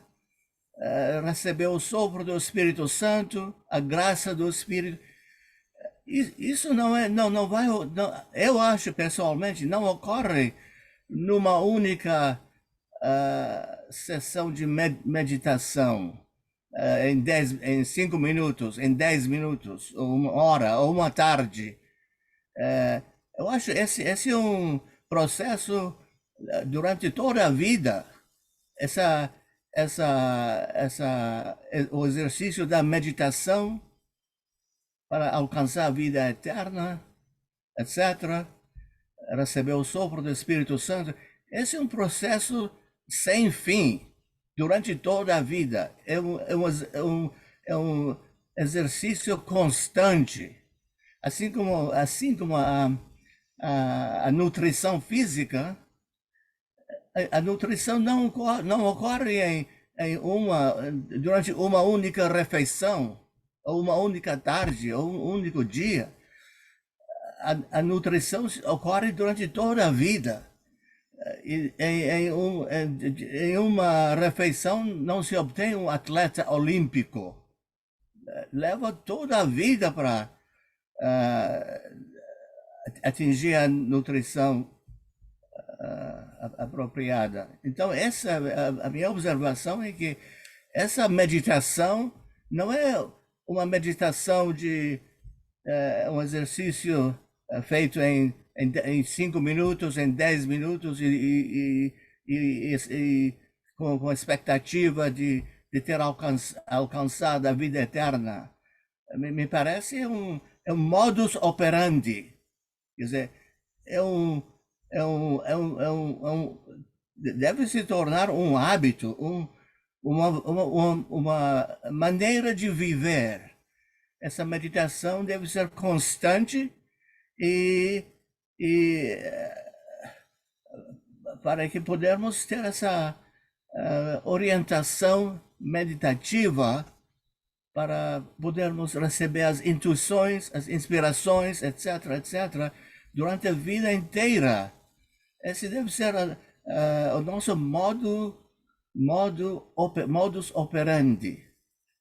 receber o sopro do Espírito Santo, a graça do Espírito. Isso não vai. Eu acho pessoalmente não ocorre numa única sessão de meditação, em 5 minutos, em 10 minutos, ou 1 hora, ou uma tarde. Eu acho esse é um processo durante toda a vida. O exercício da meditação para alcançar a vida eterna, etc., receber o sopro do Espírito Santo. Esse é um processo sem fim, durante toda a vida. É um exercício constante. Assim como a nutrição física, a nutrição não ocorre durante uma única refeição, ou uma única tarde, ou um único dia. A nutrição ocorre durante toda a vida. Em uma refeição não se obtém um atleta olímpico. Leva toda a vida para atingir a nutrição apropriada. Então, a minha observação é que essa meditação não é uma meditação de um exercício feito em 5 minutos, em 10 minutos, e com a expectativa de ter alcançado a vida eterna. Me parece um modus operandi. Quer dizer, deve se tornar um hábito, uma maneira de viver. Essa meditação deve ser constante e para que pudermos ter essa orientação meditativa para podermos receber as intuições, as inspirações, etc., etc., durante a vida inteira. Esse deve ser o nosso modus operandi.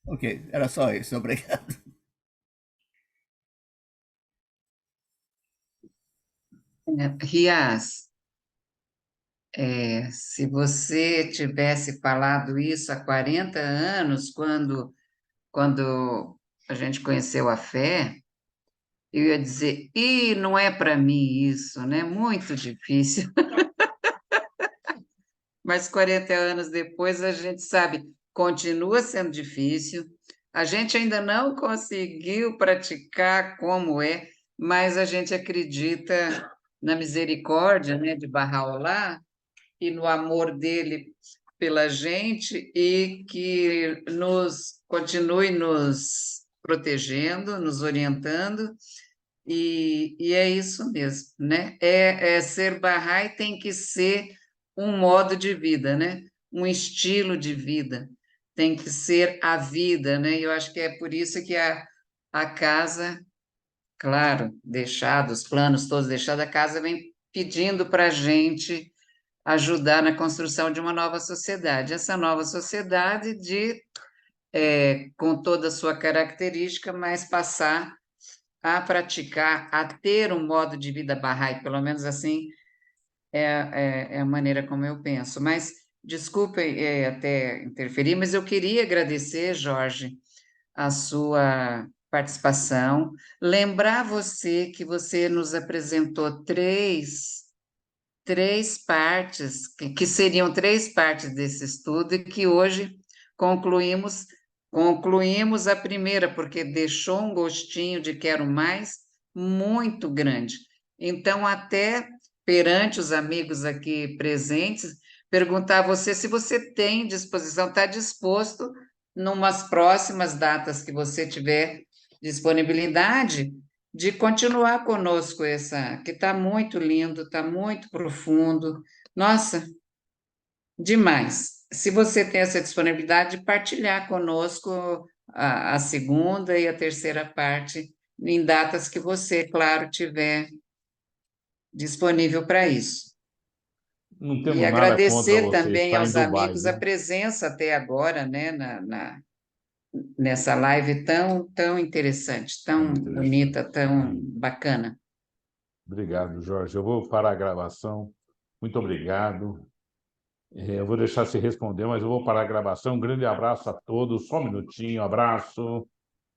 Ok, era só isso. Obrigado. Rias, se você tivesse falado isso há 40 anos, quando a gente conheceu a fé, eu ia dizer, não é para mim isso, né? Muito difícil. Mas 40 anos depois, a gente sabe, continua sendo difícil, a gente ainda não conseguiu praticar como é, mas a gente acredita na misericórdia, né, de Bahá'u'lláh e no amor dele pela gente e que continue nos protegendo, nos orientando, e é isso mesmo, né? Ser Bahá'í tem que ser um modo de vida, né? Um estilo de vida, tem que ser a vida, né? E eu acho que é por isso que a casa, claro, os planos todos deixados, a casa vem pedindo para a gente ajudar na construção de uma nova sociedade. Essa nova sociedade com toda a sua característica, mas passar a praticar, a ter um modo de vida Bahá'í, pelo menos assim é a maneira como eu penso. Mas, desculpe até interferir, mas eu queria agradecer, Jorge, a sua participação, lembrar você que você nos apresentou três partes, que seriam 3 partes desse estudo, e que hoje concluímos a primeira, porque deixou um gostinho de quero mais muito grande. Então, até perante os amigos aqui presentes, perguntar a você se você tem disposição, está disposto, numas próximas datas que você tiver disponibilidade, de continuar conosco que está muito lindo, está muito profundo. Nossa, demais. Se você tem essa disponibilidade de partilhar conosco a segunda e a terceira parte, em datas que você, claro, tiver disponível para isso. Não E temos nada contra agradecer você também estar em aos Dubai, amigos a viu? presença até agora, né, nessa live tão interessante, tão Muito bonita, interessante. tão bacana. Obrigado, Jorge. Eu vou parar a gravação. Muito obrigado. Eu vou deixar você responder, mas eu vou parar a gravação. Um grande abraço a todos. Só um minutinho. Abraço.